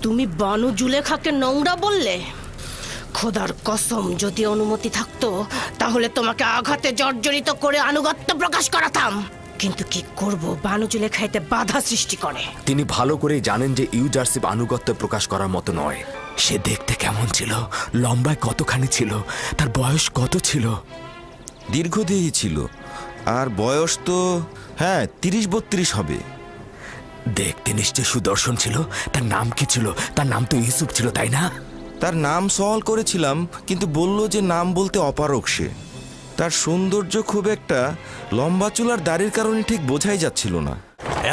তুমি বানু জুলেখাকে নোংরা বললে? খোদার কসম, যদি অনুমতি থাকতো তাহলে তোমাকে আঘাতে জর্জরিত করে আনুগত্য প্রকাশ করাতাম। কিন্তু কি করব, বানু জুলেখা এতে বাধা সৃষ্টি করে। তিনি ভালো করেই জানেন যে ইউজারশিপ আনুগত্য প্রকাশ করার মতো নয়। সে দেখতে কেমন ছিল, লম্বায় কতখানি ছিল, তার বয়স কত ছিল? দীর্ঘদেহী ছিল, আর বয়স তো 30-32 হবে। দেখতে নিশ্চয় সুদর্শন ছিল। তার নাম কি ছিল? তার নাম তো ইউসুফ ছিল, তাই না? তার নাম সওয়াল করেছিলাম, কিন্তু বলল যে নাম বলতে অপারগ সে। তার সৌন্দর্য খুব একটা লম্বা চুলার দাড়ির কারণে ঠিক বোঝাই যাচ্ছিল না।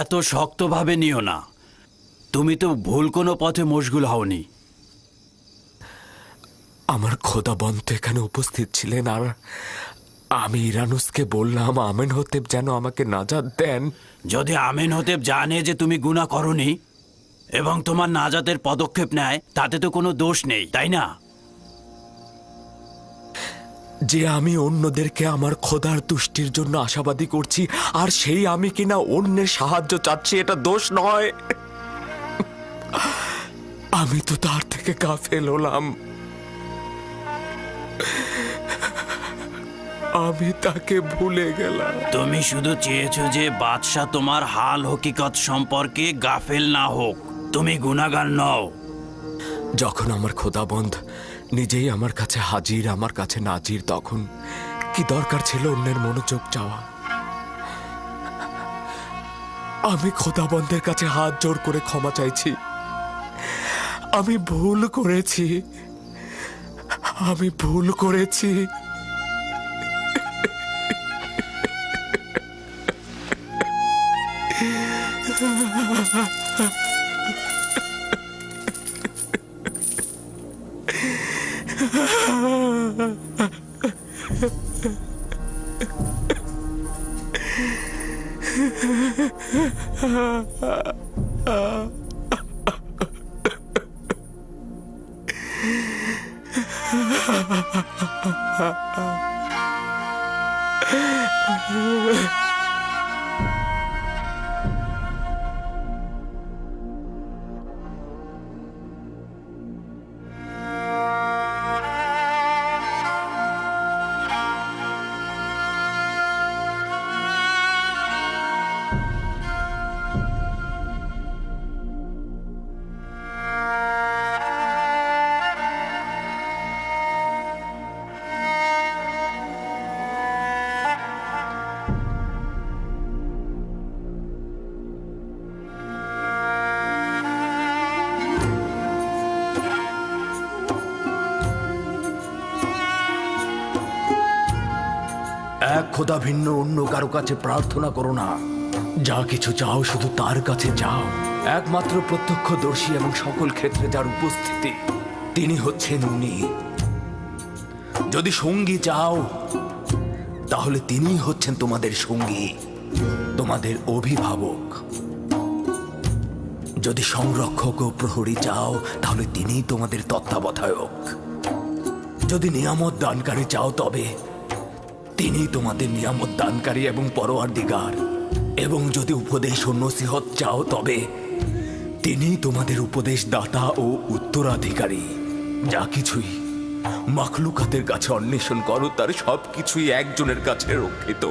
এত শক্তভাবে নিও না, তুমি তো ভুল কোনো পথে মশগুল হওনি। আমার খোদাবন্ত এখানে উপস্থিত ছিলেন, আর আমি ইরানুসকে বললাম আমেনহোতেব যেন আমাকে নাজাত দেন। যদি আমেনহোতেব জানে যে তুমি গুনাহ করনি এবং তোমার নাজাতের পদক্ষেপ নেয়, তাতে তো কোনো দোষ নেই, তাই না? যে আমি অন্যদেরকে আমার খোদার তুষ্টির জন্য আশাবাদী করছি, আর সেই আমি কিনা অন্যের সাহায্য চাচ্ছি, এটা দোষ নয়। আমি তো তার থেকে গাফেল হলাম। আমি তাকে ভুলে গেলাম। তুমি শুধু চেয়েছো যে বাদশাহ তোমার হাল হকিকত সম্পর্কে গাফেল না হোক। তুমি গুনাহগার নও। যখন আমার খোদাবন্ধ নিজেই আমার কাছে হাজির, আমার কাছে নাজির, তখন কি দরকার ছিল অন্যের মনোযোগ চাওয়া? আমি খোদাবন্ধের কাছে হাত জোড় করে ক্ষমা চাইছি। আমি ভুল করেছি, আমি ভুল করেছি। এক খোদা ভিন্ন অন্য কারো কাছে প্রার্থনা করো না। যা কিছু চাও শুধু তার কাছে চাও। একমাত্র প্রত্যক্ষদর্শী এবং সকল ক্ষেত্রে যার উপস্থিতি, তিনি হচ্ছেন উনি। যদি সঙ্গী চাও তাহলে তিনিই হচ্ছেন তোমাদের সঙ্গী, তোমাদের অভিভাবক। যদি সংরক্ষক ও প্রহরী চাও তাহলে তিনিই তোমাদের তত্ত্বাবধায়ক। যদি নিয়ামত দানকারী চাও তবে তিনি তোমাদের নিয়ামত দানকারী এবং পরওয়ারদিগার। এবং যদি উপদেশ ও নসিহত চাও তবে তিনি তোমাদের উপদেশ দাতা ও উত্তরাধিকারী। যা কিছুই মাখলুকাতের কাছে অন্বেষণ করো তার সবকিছুই একজনের কাছে রক্ষিত।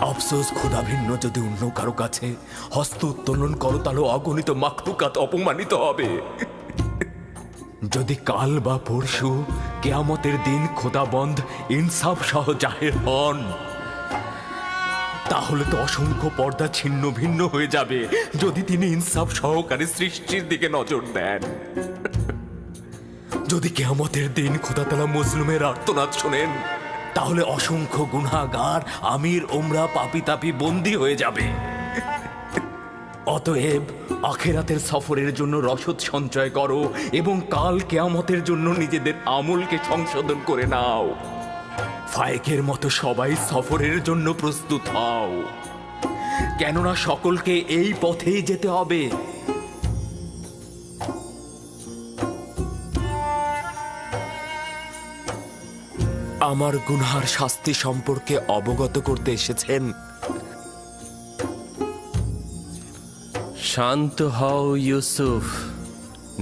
আফসোস, খোদা ভিন্ন যদি অন্য কারো কাছে হস্ত উত্তোলন করো তাহলে অগণিত মাখলুকাত অপমানিত হবে। যদি কাল বা পরশু কিয়ামতের দিন খোদাবন্ধ ইনসাফ সহ জাহের হন তাহলে তো অসংখ্য পর্দা ছিন্ন ভিন্ন হয়ে যাবে। যদি তিনি ইনসাফ সহকারে সৃষ্টির দিকে নজর দেন, যদি কিয়ামতের দিন খোদা তাআলা মুসলিমের আর্তনাদ শোনেন, তাহলে অসংখ্য গুনাহগার আমির ওমরা পাপী তাপী বন্দী হয়ে যাবে। অতএব আখিরাতের সফরের জন্য রসদ সঞ্চয় করো এবং কাল কিয়ামতের জন্য নিজেদের আমলকে সংশোধন করে নাও। ফায়েকের মতো সবাই সফরের জন্য প্রস্তুত হও, কেননা সকলকে এই পথেই যেতে হবে। আমার গুনহার শাস্তি সম্পর্কে অবগত করতে এসেছেন? শান্ত হও ইউসুফ,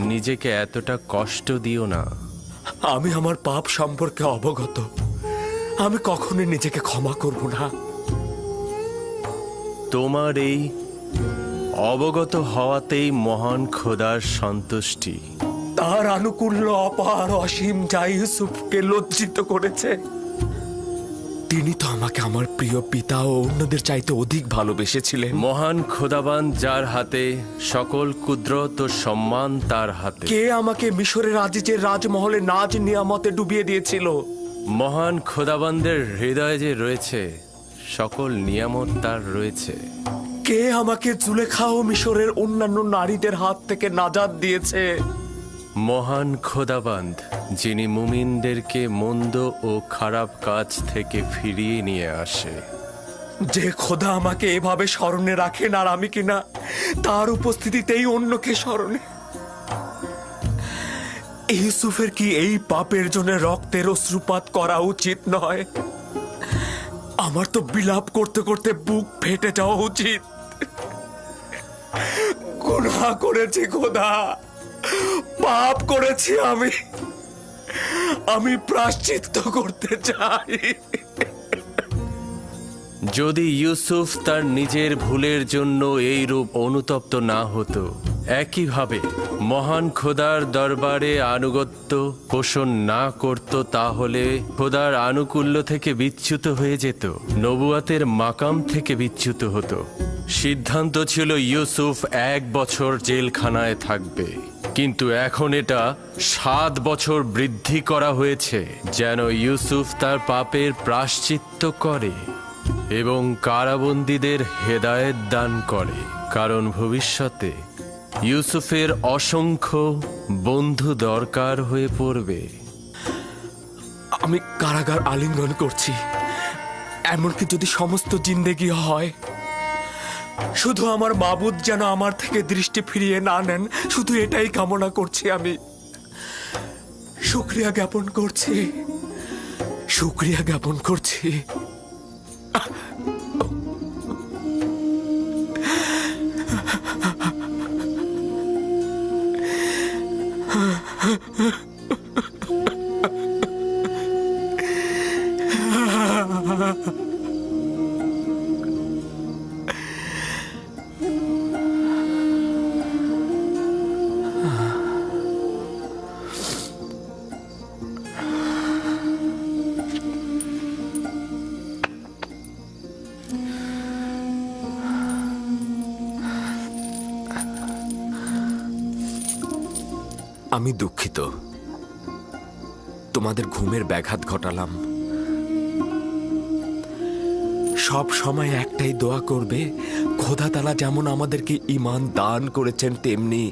নিজেকে এতটা কষ্ট দিও না। আমি আমার পাপ সম্পর্কে অবগত, আমি কখনোই নিজেকে ক্ষমা করব না। তোমার এই অবগত হওয়াতেই মহান খোদার সন্তুষ্টি। তার আনুকূল্য অপার অসীম যা ইউসুফকে লজ্জিত করেছে। তিনি তো আমাকে আমার প্রিয় পিতা ও অন্যদের চাইতে অধিক ভালোবেসেছিলেন। মহান খোদাবান যার হাতে, সকল কুদরত ও সম্মান তার হাতে। কে আমাকে মিশরের আজিজের রাজমহলে নাজ নিয়ামতে ডুবিয়ে দিয়েছিল? মহান খোদাবানদের হৃদয়ে যে রয়েছে সকল নিয়ামত তার রয়েছে। কে আমাকে জুলেখা ও মিশরের অন্যান্য নারীদের হাত থেকে নাজাত দিয়েছে? মহান খোদাবান্দ, যিনি মুমিনদেরকে মন্দ ও খারাপ কাজ থেকে ফিরিয়ে নিয়ে আসে। যে খোদা আমাকে এভাবে স্মরণে রাখেন আর আমি কিনা তার উপস্থিতিতেই অন্যকে স্মরণে। ইউসুফের কি এই পাপের জন্য রক্তের অশ্রুপাত করা উচিত নয়? আমার তো বিলাপ করতে করতে বুক ফেটে যাওয়া উচিত। গুনাহ করেছি খোদা, পাপ করেছি আমি প্রায়শ্চিত্ত করতে চাই। যদি ইউসুফ তার নিজের ভুলের জন্য এই রূপ অনুতপ্ত না হতো, একইভাবে মহান খোদার দরবারে আনুগত্য পোষণ না করত, তাহলে খোদার আনুকূল্য থেকে বিচ্যুত হয়ে যেত, নবুয়াতের মাকাম থেকে বিচ্যুত হতো। সিদ্ধান্ত ছিল ইউসুফ 1 বছর জেলখানায় থাকবে, কিন্তু এখন এটা 7 বছর বৃদ্ধি করা হয়েছে, যেন ইউসুফ তার পাপের প্রায়শ্চিত্ত করে এবং কারাবন্দীদের হেদায়েত দান করে, কারণ ভবিষ্যতে ইউসুফের অসংখ্য বন্ধু দরকার হয়ে পড়বে। আমি কারাগার আলিঙ্গন করছি, এমনকি যদি সমস্ত জিন্দেগি হয়। শুধু আমার মাবুদ যেন আমার থেকে দৃষ্টি ফিরিয়ে না নেন, শুধু এটাই কামনা করছি। আমি শুকরিয়া জ্ঞাপন করছি, শুকরিয়া জ্ঞাপন করছি। আমি দুঃখিত, তোমাদের ঘুমের ব্যাঘাত ঘটালাম। সব সময় একটাই দোয়া করবে, খোদা তাআলা যেমন আমাদেরকে ঈমান দান করেছেন তেমনি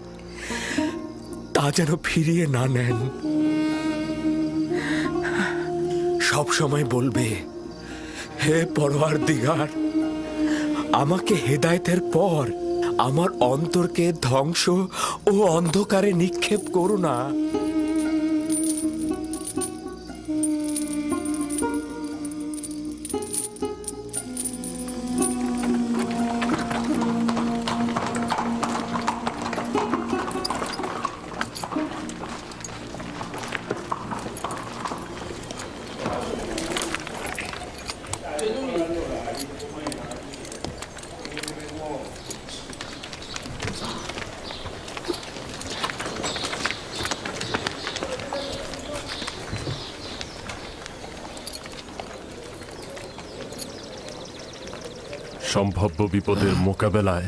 তা যেন ফিরিয়ে না নেন। সব সময় বলবে, হে পরওয়ারদিগার, আমাকে হেদায়েতের পর আমার অন্তরকে ধ্বংস ও অন্ধকারে নিক্ষেপ করো না। সম্ভাব্য বিপদের মোকাবেলায়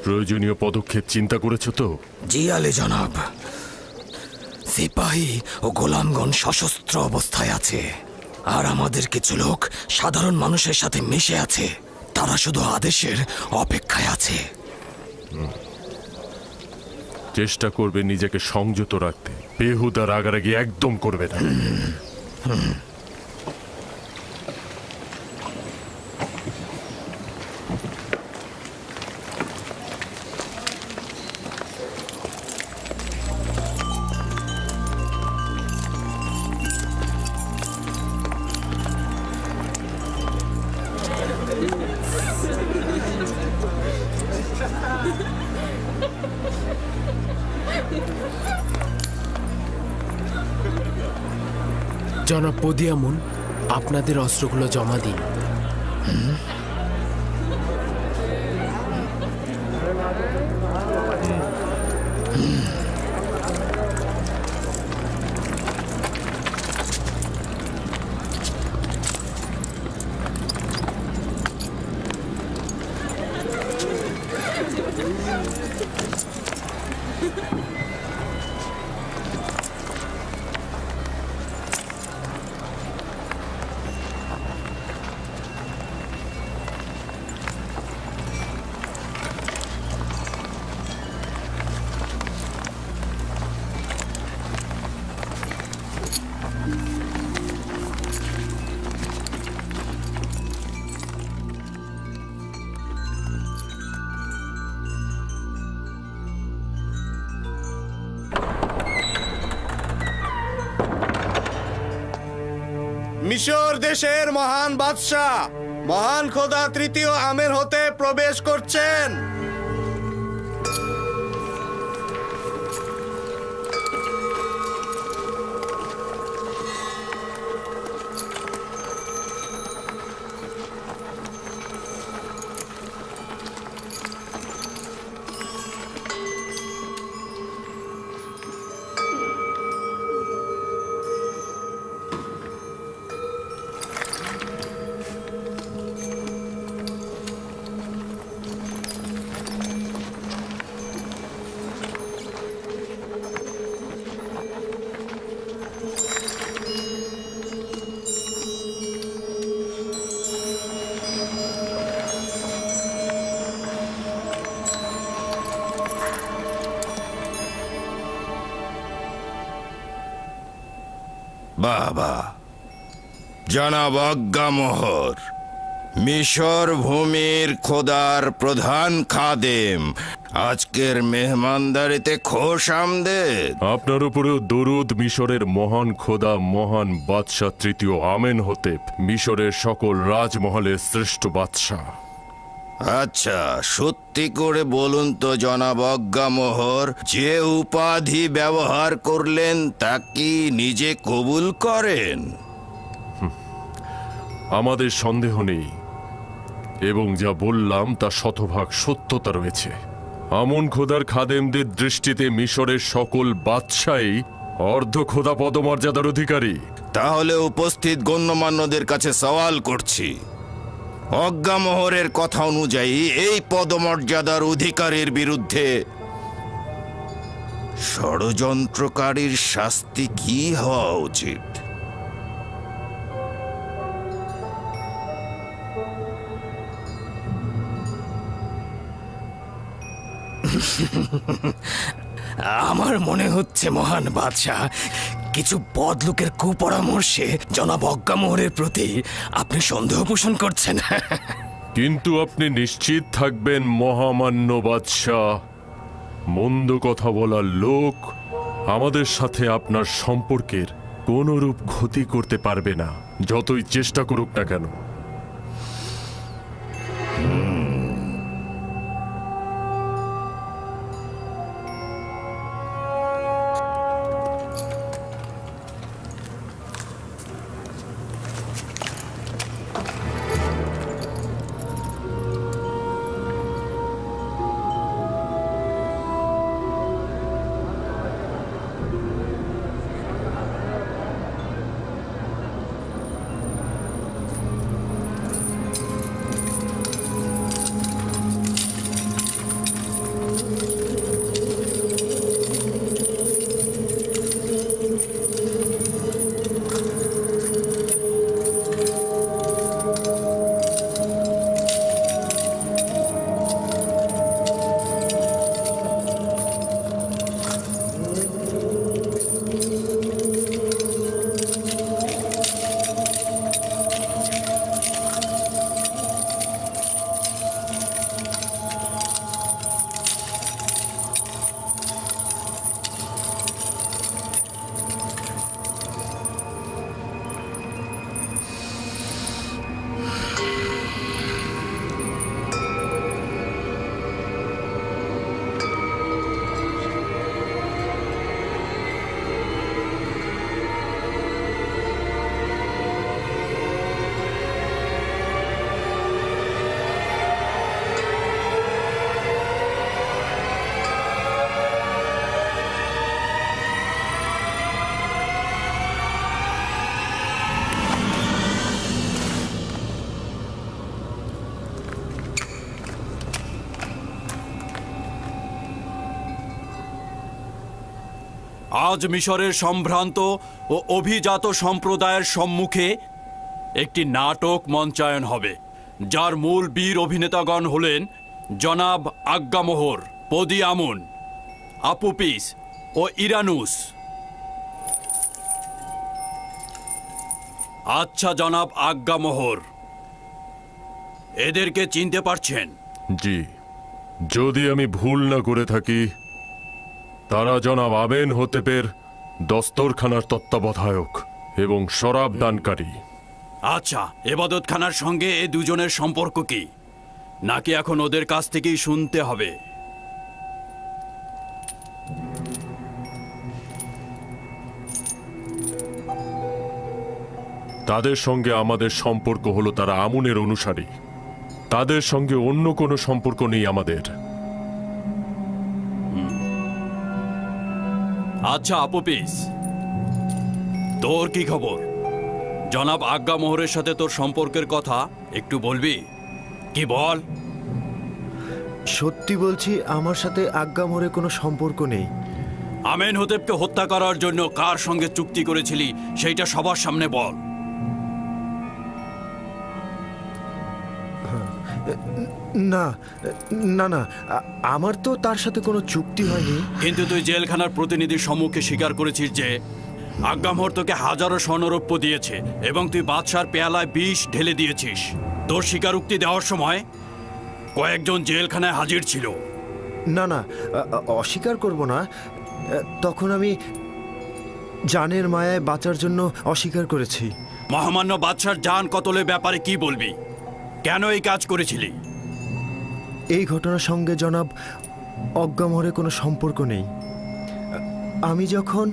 প্রয়োজনীয় পদক্ষেপ চিন্তা করেছো তো? জি আলী জনাব, সিপাহী ও গোলামগণ সশস্ত্র অবস্থায় আছে, আর আমাদের কিছু লোক সাধারণ মানুষের সাথে মিশে আছে। তারা শুধু আদেশের অপেক্ষায় আছে। চেষ্টা করবে নিজেকে সংযত রাখতে, বেহুদা রাগারাগি একদম করবে না। জনাব পদিয়ামুন, আপনাদের অস্ত্রগুলো জমা দিন। মিশর দেশের মহান বাদশাহ মহান খোদা তৃতীয় আমের হতে প্রবেশ করছেন। বাবা, জনাব আজ্ঞামোহর, মিশর ভূমির খোদার প্রধান খাদেম আজকের মেহমানদারিতে খোশ আমদেদ। আপনার উপরেও দরুদ মিশরের মহান খোদা মহান বাদশাহ তৃতীয় আমেন হতেপ, মিশরের সকল রাজমহলের শ্রেষ্ঠ বাদশাহ। আচ্ছা, সত্যি করে বলুন তো জনাব আজ্ঞামোহর, যে উপাধি ব্যবহার করলেন তা কি নিজে কবুল করেন? আমাদের সন্দেহ নেই এবং যা বললাম তা শতভাগ সত্যতা রয়েছে। আমন খোদার খাদেমদের দৃষ্টিতে মিশরের সকল বাদশাহই অর্ধ খোদা পদমর্যাদার অধিকারী। তাহলে উপস্থিত গণ্যমান্যদের কাছে সওয়াল করছি, অজ্ঞামোহরের কথা অনুযায়ী এই পদমর্যাদার অধিকারীর বিরুদ্ধে ষড়যন্ত্রকারীর শাস্তি কি হওয়া উচিত? আমার মনে হচ্ছে মহান বাদশাহ, কিছু বদলোকের কুপরামর্শে জনাব অজ্ঞামোহরের প্রতি আপনি সন্দেহ পোষণ করছেন। কিন্তু আপনি নিশ্চিত থাকবেন মহামান্য বাদশাহ, মন্দ কথা বলার লোক আমাদের সাথে আপনার সম্পর্কের কোনরূপ ক্ষতি করতে পারবে না, যতই চেষ্টা করুক না কেন। আজ মিশরের সম্ভ্রান্ত ও অভিজাত সম্প্রদায়ের সম্মুখে একটি নাটক মঞ্চায়ন হবে, যার মূল বীর অভিনেতাগণ হলেন জনাব আজ্ঞামোহর, পদিয়ামুন, আপুপিস ও ইরানুস। আচ্ছা জনাব আজ্ঞামোহর, এদেরকে চিনতে পারছেন? জি, যদি আমি ভুল না করে থাকি তারা জনাব আমেনহোতেপের দস্তরখানার তত্ত্বাবধায়ক এবং শরাব দানকারী। আচ্ছা, এবাদতখানার সঙ্গে এ দুজনের সম্পর্ক কি, নাকি এখন ওদের কাছ থেকেই শুনতে হবে? তাদের সঙ্গে আমাদের সম্পর্ক হলো তারা আমুনের অনুসারী, তাদের সঙ্গে অন্য কোনো সম্পর্ক নেই আমাদের। আচ্ছা আপুপিস, তোর কি খবর? জনাব আজ্ঞামোহরের সাথে তোর সম্পর্কের কথা একটু বলবি কি? বল। সত্যি বলছি, আমার সাথে আজ্ঞামোহরে কোনো সম্পর্ক নেই। আমেনহোতেপকে হত্যা করার জন্য কার সঙ্গে চুক্তি করেছিলি সেইটা সবার সামনে বল। না না না, আমার তো তার সাথে কোনো চুক্তি হয়নি। কিন্তু তুই জেলখানার প্রতিনিধির সম্মুখে স্বীকার করেছিস যে আজ্ঞামোহর তোকে হাজারো স্বর্ণরৌপ্য দিয়েছে এবং তুই বাদশার পেয়ালায় বিষ ঢেলে দিয়েছিস। তোর স্বীকারোক্তি দেওয়ার সময় কয়েকজন জেলখানায় হাজির ছিল। না না, অস্বীকার করব না। তখন আমি জানের মায়ায় বাঁচার জন্য অস্বীকার করেছি। মহামান্য বাদশার জান কতলের ব্যাপারে কি বলবি? কেন এই কাজ করেছিলি? এই ঘটনার সঙ্গে জনাব আজ্ঞামোহরে কোনো সম্পর্ক নেই। আমি যখন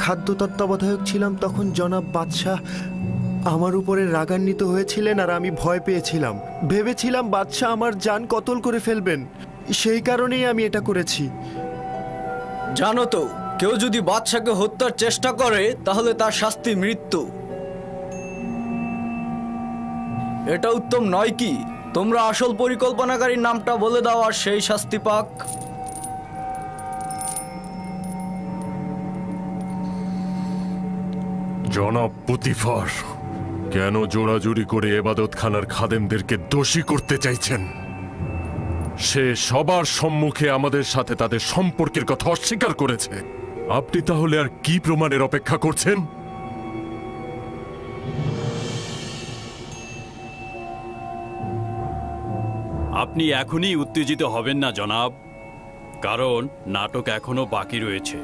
খাদ্য তত্ত্বাবধায়ক ছিলাম তখন জনাব বাদশাহ আমার উপরে রাগান্বিত হয়েছিলেন আর আমি ভয় পেয়েছিলাম। ভেবেছিলাম বাদশাহ আমার জান কতল করে ফেলবেন, সেই কারণেই আমি এটা করেছি। জানো তো, কেউ যদি বাদশাকে হত্যার চেষ্টা করে তাহলে তার শাস্তি মৃত্যু। এটা উত্তম নয় কি? তোমরা আসল পরিকল্পনাকারীর নামটা বলে দাও আর সেই শাস্তি পাক। জনাব পুতিফার, কেন জোড়াজুড়ি করে এবাদতখানার খাদেমদেরকে দোষী করতে চাইছেন? সে সবার সম্মুখে আমাদের সাথে তাদের সম্পর্কের কথা অস্বীকার করেছে। আপনি তাহলে আর কি প্রমাণের অপেক্ষা করছেন? আপনি এখনই উত্তেজিত হবেন না জনাব, কারণ নাটক এখনো বাকি রয়েছে।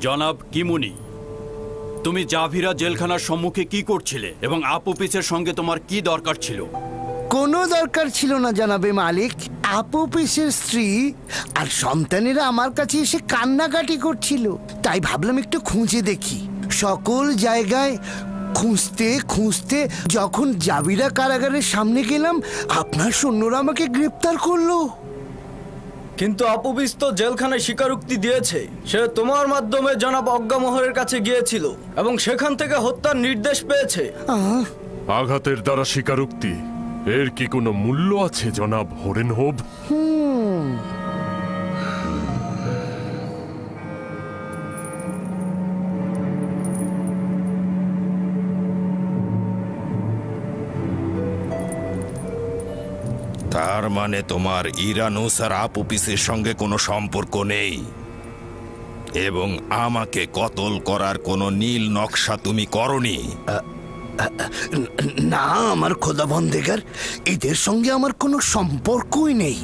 জনাব কিমুনি, তুমি জাভিরা জেলখানার সম্মুখে কি করছিলে এবং আপুপিসের সঙ্গে তোমার কি দরকার ছিল? কোনো দরকার ছিল না জনাবে মালিক। আপুপিসের স্ত্রী আর সন্তানেরা আমার কাছে এসে কান্নাকাটি করছিল, তাই ভাবলাম একটু খুঁজে দেখি। সকল জায়গায় খুঁজতে খুঁজতে যখন জাভিরা কারাগারের সামনে গেলাম, আপনার সৈন্যরা আমাকে গ্রেপ্তার করলো। কিন্তু আপুপিস তো জেলখানায় স্বীকারোক্তি দিয়েছে সে তোমার মাধ্যমে জনাব আজ্ঞামোহরের কাছে গিয়েছিল এবং সেখান থেকে হত্যার নির্দেশ পেয়েছে। আঘাতের দ্বারা স্বীকারোক্তি, এর কি কোনো মূল্য আছে জনাব হরেনহোভ? তার মানে তোমার ইরানুস আর আপুপিসের সঙ্গে কোনো সম্পর্ক নেই এবং আমাকে কতল করার কোনো নীল নকশা তুমি করনি? না আমার খোদা বন্দেগার, এদের সঙ্গে আমার কোনো সম্পর্কই নেই।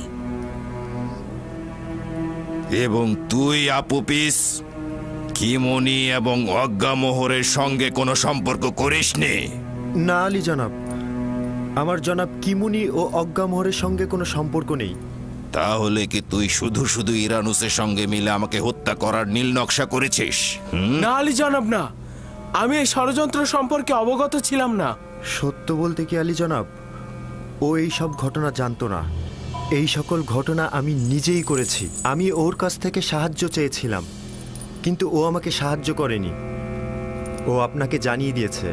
এবং তুই আপুপিস কিমনি এবং অজ্ঞামোহরের সঙ্গে কোনো সম্পর্ক করিসনি? না আলী জনাব, আমার জনাব কিমুনি ও অজ্ঞামোহরের সঙ্গে কোনো সম্পর্ক নেই। তাহলে কি তুই শুধু শুধু ইরানুসের সঙ্গে মিলে আমাকে হত্যা করার নীল নকশা করেছিস? না আলী জনাব, না, আমি এই ষড়যন্ত্র সম্পর্কে অবগত ছিলাম না। সত্য বলতে কি আলী জনাব, ও এই সব ঘটনা জানতো না। এই সকল ঘটনা আমি নিজেই করেছি। আমি ওর কাছ থেকে সাহায্য চেয়েছিলাম, কিন্তু ও আমাকে সাহায্য করেনি। ও আপনাকে জানিয়ে দিয়েছে।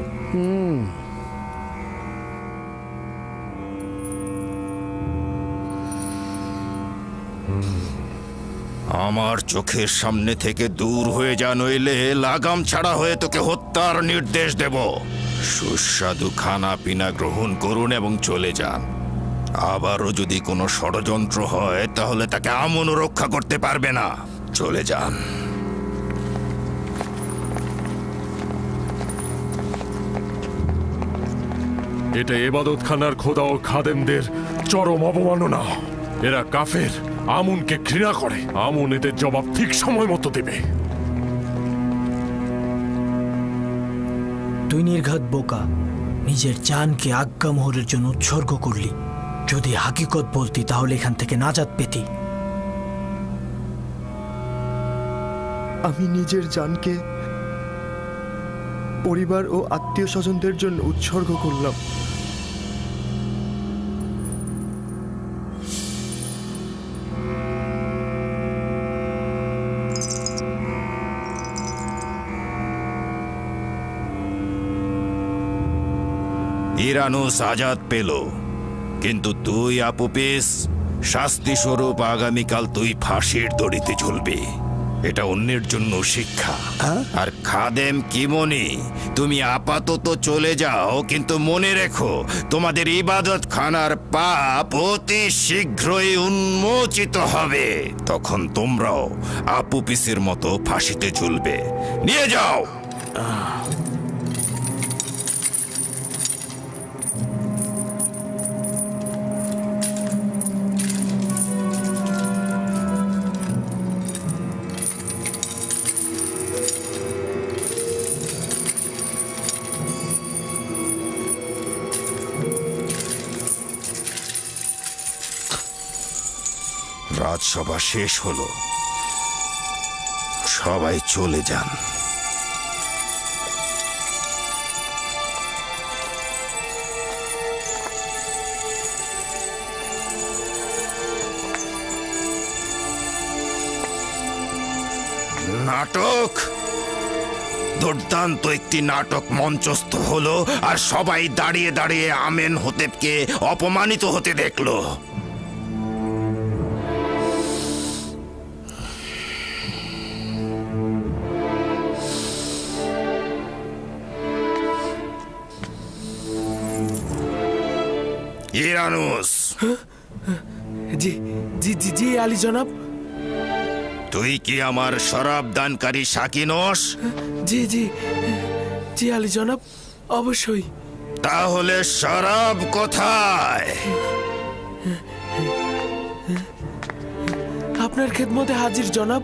আমার চোখের সামনে থেকে দূর হয়ে যা, নইলে লাগাম ছাড়া হয়ে তোকে হত্যার নির্দেশ দেব। সুস্বাদু খানা পিনা গ্রহণ করুন এবং চলে যান। আবারও যদি কোনো ষড়যন্ত্র হয় তাহলে তাকে আমনও রক্ষা করতে পারবে না। চলে যান। এটা এবাদতখানার খোদা ও খাদেমদের চরম অবমাননা। এরা কাফের, আমুনকে ঘৃণা করে। আমুন এদের জবাব ঠিক সময় মতো দেবে। তুই নির্ঘাত বোকা, নিজের জানকে আজ্ঞামোহরের জন্য উৎসর্গ করলি। যদি হাকিকত বলতি তাহলে এখান থেকে নাজাত পেতি। আমি নিজের জানকে পরিবার ও আত্মীয় স্বজনদের জন্য উৎসর্গ করলাম। ইরানুস আজাদ পেল, কিন্তু তুই আপুপিস, শাস্তি স্বরূপ আগামীকাল তুই ফাঁসির দড়িতে ঝুলবি। এটা অন্যের জন্য শিক্ষা। আর খাদেম কিমনি, তুমি আপাতত চলে যাও, কিন্তু মনে রেখো তোমাদের ইবাদত খানার পাপ অতি শীঘ্রই উন্মোচিত হবে। তখন তোমরাও আপুপিসের মতো ফাঁসিতে ঝুলবে। নিয়ে যাও। রাজসভা শেষ হলো, সবাই চলে যান। নাটক, দুর্দান্ত একটি নাটক মঞ্চস্থ হলো, আর সবাই দাঁড়িয়ে দাঁড়িয়ে আমেন হোতেবকে অপমানিত হতে দেখলো। ইরানুস, জি জি জি জি আলী জনাব। তুই কি আমার শরাব দানকারী সাকি নস? জি জি জি আলী জনাব, অবশ্যই। তাহলে শরাব কোথায়? আপনার খেদমতে হাজির জনাব।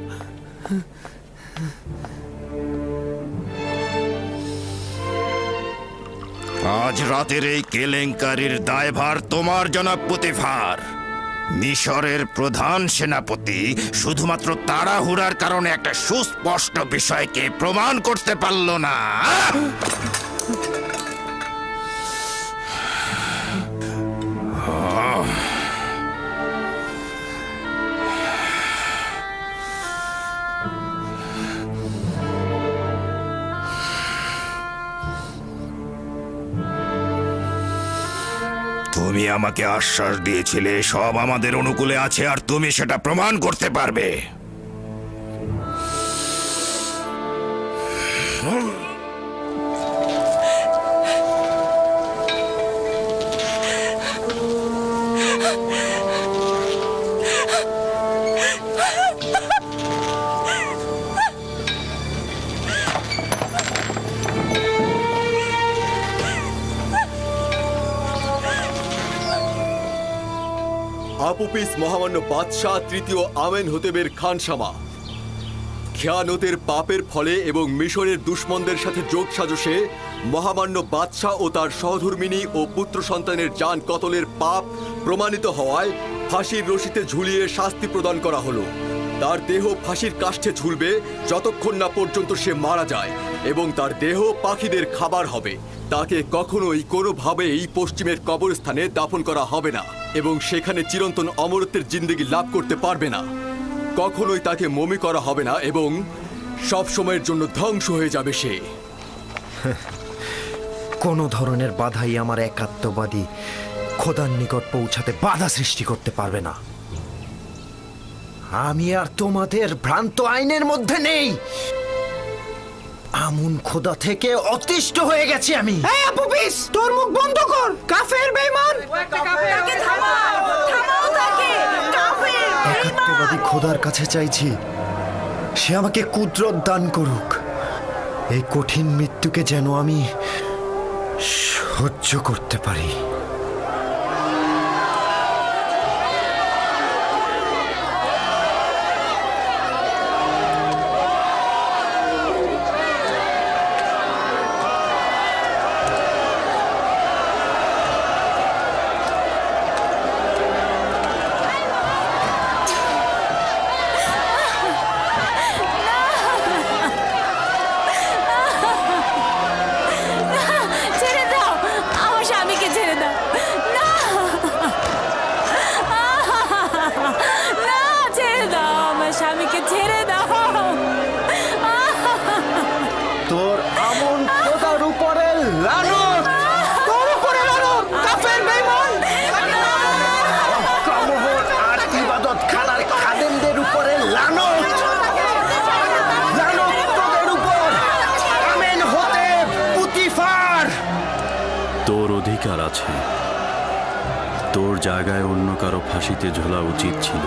আজ রাতের এই কেলেঙ্কারির দায়ভার তোমার, জনাব পুতিফার। মিশরের প্রধান সেনাপতি শুধুমাত্র তাড়াহুড়ার কারণে একটা সুস্পষ্ট বিষয়কে প্রমাণ করতে পারল না। তুমি আমাকে আশ্বাস দিয়েছিলে সব আমাদের অনুকূলে আছে, আর তুমি সেটা প্রমাণ করতে পারবে। আপুপিস মহামান্য বাদশাহ তৃতীয় আমেন হোতেবের খানসামা। খেয়ানতের পাপের ফলে এবং মিশরের দুশমনদের সাথে যোগ সাজসে মহামান্য বাদশাহ ও তার সহধর্মিণী ও পুত্র সন্তানের জান কতলের পাপ প্রমাণিত হওয়ায় ফাঁসির রশিতে ঝুলিয়ে শাস্তি প্রদান করা হলো। তার দেহ ফাঁসির কাষ্ঠে ঝুলবে যতক্ষণ না পর্যন্ত সে মারা যায়, এবং তার দেহ পাখিদের খাবার হবে। তাকে কখনোই কোনোভাবেই পশ্চিমের কবরস্থানে দাফন করা হবে না, এবং সেখানে চিরন্তন অমরত্বের জিন্দেগি লাভ করতে পারবে না। কখনোই তাকে মমি করা হবে না, এবং সব সময়ের জন্য ধ্বংস হয়ে যাবে সে। কোনো ধরনের বাধাই আমার একাত্মবাদী খোদার নিকট পৌঁছাতে বাধা সৃষ্টি করতে পারবে না। আমি আর তোমাদের ভ্রান্ত আইনের মধ্যে নেই। আমুন খোদা থেকে অতিষ্ঠ হয়ে গেছি আমি। এই আপুপিস, তোর মুখ বন্ধ কর, কাফের বেঈমান। তাকে থামাও, থামাও তাকে, কাফের একাত্মবাদী খোদার কাছে চাইছি, সে আমাকে কুদরত দান করুক। এই কঠিন মৃত্যুকে যেন আমি সহ্য করতে পারি। তোর আমন খোদার উপরে লানত, তোর উপরে লানত, কাফের বেঈমান। কামহর আর ইবাদত খানার খাদেমদের উপরে লানত, লানত তোদের উপর। আমেন হতে পুতিফার। তোর অধিকার আছে, তোর জায়গায় অন্য কারো ফাঁসিতে ঝোলা উচিত ছিল।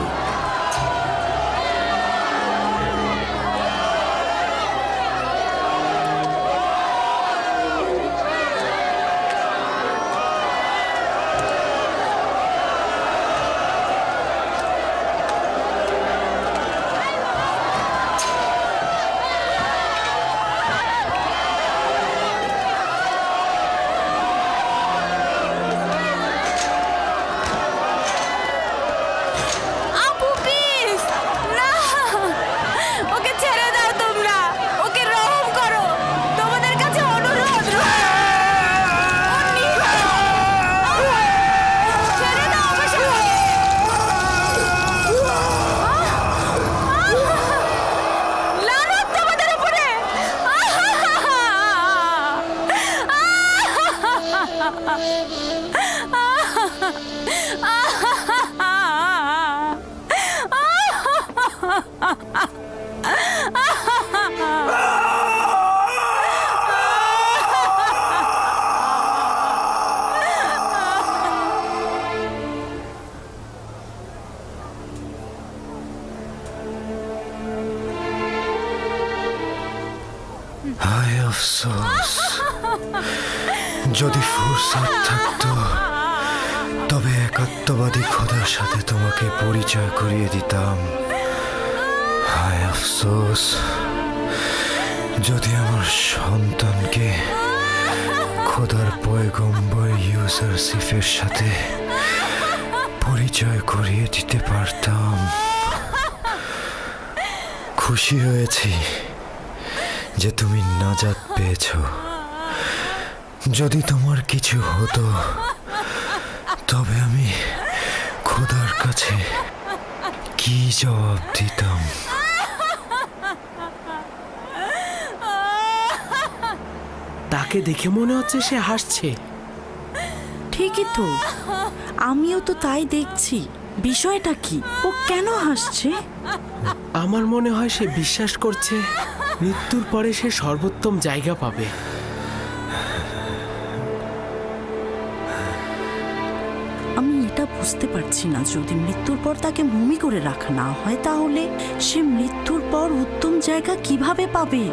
হায় আফসোস, যদি ফুরসত থাকতো তবে একাত্মবাদী খোদার সাথে তোমাকে পরিচয় করিয়ে দিতাম। হায় আফসোস, যদি আমার সন্তানকে খোদার পয়গম্বর ইউসুফের সাথে পরিচয় করিয়ে দিতে পারতাম। খুশি হয়েছি যে তুমি নাজাত পেয়েছ। যদি তোমার কিছু হতো তবে আমি খোদার কাছে কি জবাব দিতাম? তাকে দেখে মনে হচ্ছে সে হাসছে। ঠিকই তো, আমিও তো তাই দেখছি। বিষয়টা কি? ও কেন হাসছে? আমার মনে হয় সে বিশ্বাস করছে মৃত্যুর পরে সে সর্বোত্তম জায়গা পাবে। আমি এটা বুঝতে পারছি না, যদি মৃত্যুর পর তাকে মমি করে রাখা না হয় তাহলে সে মৃত্যুর পর উত্তম জায়গা কিভাবে পাবে?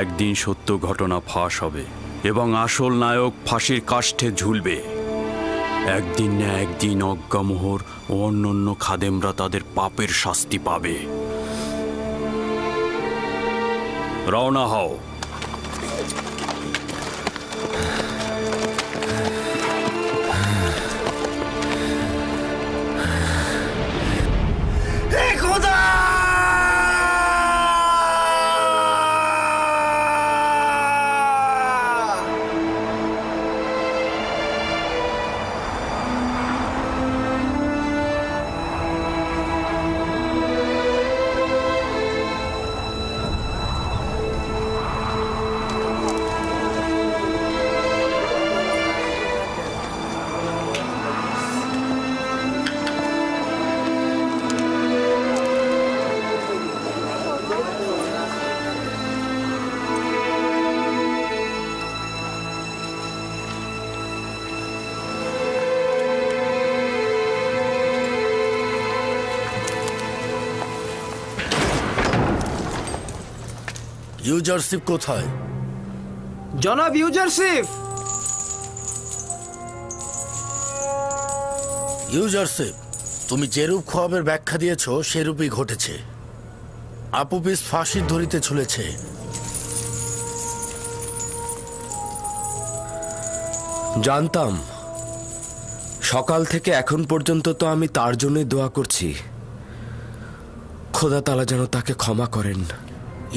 একদিন সত্য ঘটনা ফাঁস হবে এবং আসল নায়ক ফাঁসির কাষ্ঠে ঝুলবে। একদিন না একদিন অজ্ঞামোহর ও অন্যান্য খাদেমরা তাদের পাপের শাস্তি পাবে। রওনা হও। ইউজারশিপ কোথায়? জনাব ইউজারশিপ। ইউজারশিপ, তুমি যেরূপ খোয়াবের ব্যাখ্যা দিয়েছ সেরূপই ঘটেছে। আপুপিস ফাঁসির দড়িতে ঝুলেছে। জানতাম। সকাল থেকে এখন পর্যন্ত তো আমি তার জন্যই দোয়া করছি, খোদা তাআলা যেন তাকে ক্ষমা করেন।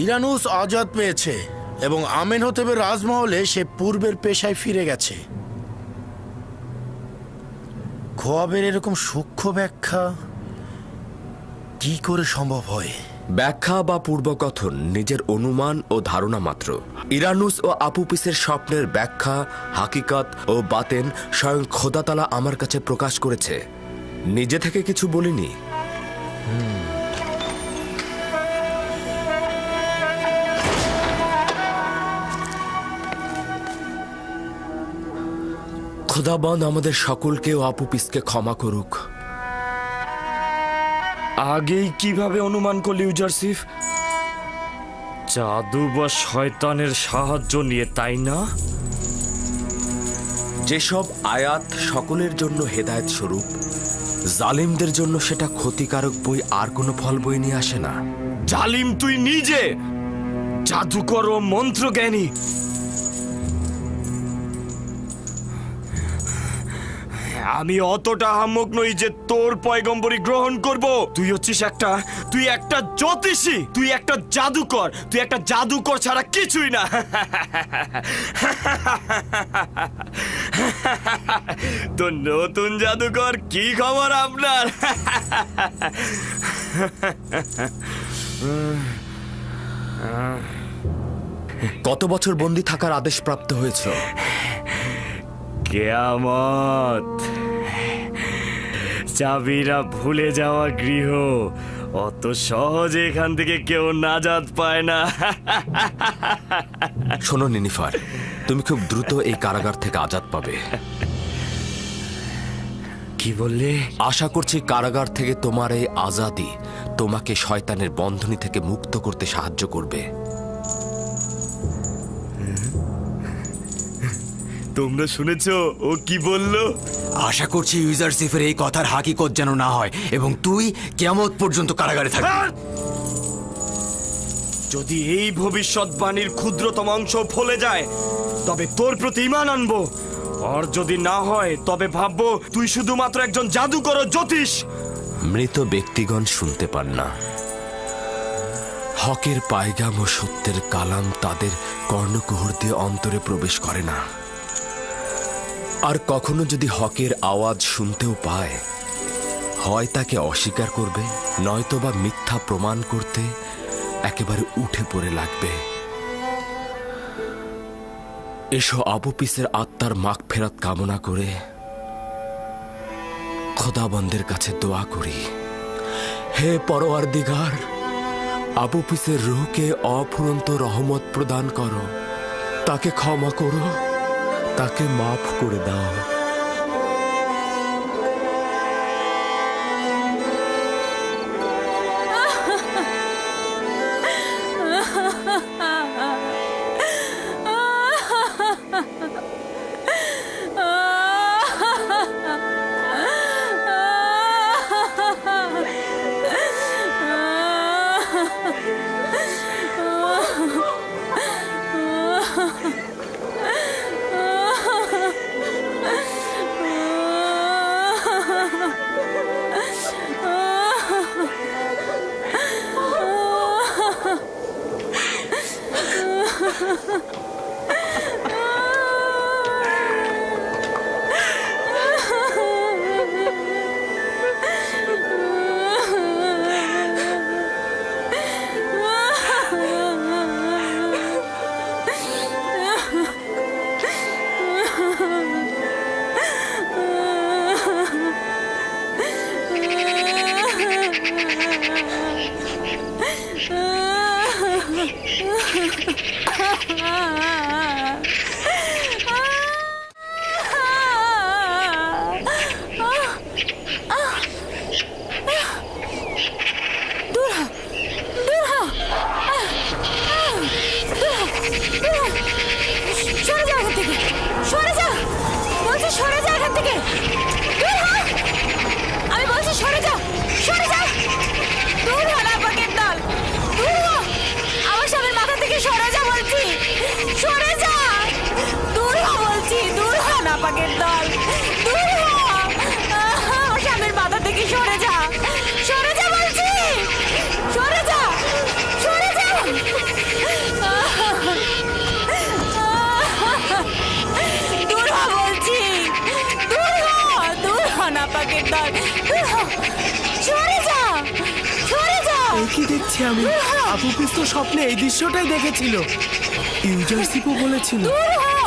ইরানুস আজাদ পেয়েছে এবং আমেনহোতেবের রাজমহলে সে পূর্বের পেশায় ফিরে গেছে। খোয়াবের এরকম সূক্ষ্ম ব্যাখ্যা কি করে সম্ভব হয়? ব্যাখ্যা বা পূর্বকথন নিজের অনুমান ও ধারণা মাত্র। ইরানুস ও আপুপিসের স্বপ্নের ব্যাখ্যা, হাকিকত ও বাতেন স্বয়ং খোদা তাআলা আমার কাছে প্রকাশ করেছে, নিজে থেকে কিছু বলিনি। খোদাবন্দ আমাদের সকলকে ও আপুপিসকে ক্ষমা করুক। আগেই কিভাবে অনুমান করলি ইউজারশিপ? জাদু বা শয়তানের সাহায্য নিয়ে, তাই না? যেসব আয়াত সকলের জন্য হেদায়েত স্বরূপ, জালিমদের জন্য সেটা ক্ষতিকারক বই আর কোনো ফল বই নিয়ে আসে না। জালিম তুই নিজে, জাদুকর ও মন্ত্রজ্ঞানী। আমি অতটা আহাম্মক নই যে তোর পয়গম্বরী গ্রহণ করব। তুই একটা জ্যোতিষী, তুই একটা জাদুকর ছাড়া কিছুই না। তো নতুন জাদুকর, কি খবর আপনার? কত বছর বন্দী থাকার আদেশ প্রাপ্ত হয়েছে? কিয়ামত। চাবিরা ভুলে যাওয়া গৃহ, অত সহজে এখান থেকে কেউ নাজাত পায় না। শোনো নিনিফার, তুমি খুব দ্রুত এই কারাগার থেকে আজাদ পাবে। কি বললে? আশা করছি কারাগার থেকে তোমার এই আজাদি তোমাকে শয়তানের বন্ধনী থেকে মুক্ত করতে সাহায্য করবে। তোমরা শুনেছো ও কি বললো? আশা করছি ইউজারশিপের এই কথার হাকিকত যেন না হয় এবং তুই কিয়ামত পর্যন্ত কারাগারে থাকবি। যদি এই ভবিষ্যৎবাণীর ক্ষুদ্রতম অংশ ফলে যায় তবে তোর প্রতি ঈমান আনবো, আর যদি না হয় তবে ভাববো তুই শুধুমাত্র একজন জাদুকর ও জ্যোতিষ। মৃত ব্যক্তিগণ শুনতে পান না। হকের পায়গাম ও সত্যের কালাম তাদের কর্ণকুহর দিয়ে অন্তরে প্রবেশ করে না। আর কখনো যদি হকের আওয়াজ শুনতেও পায়, হয় তাকে অস্বীকার করবে, নয়তোবা মিথ্যা প্রমাণ করতে একেবারে উঠে পড়ে লাগবে। এসো আপুপিসের আত্মার মাগফিরাত কামনা করে খোদাবন্দের কাছে দোয়া করি। হে পরওয়ারদিগার, আপুপিসের রূহকে অফুরন্ত রহমত প্রদান করো, তাকে ক্ষমা করো, তাকে মাফ করে দাও। কি দেখছি আমি? আপুপিস তো স্বপ্নে এই দৃশ্যটাই দেখেছিল। ইউজারশিপও বলেছিল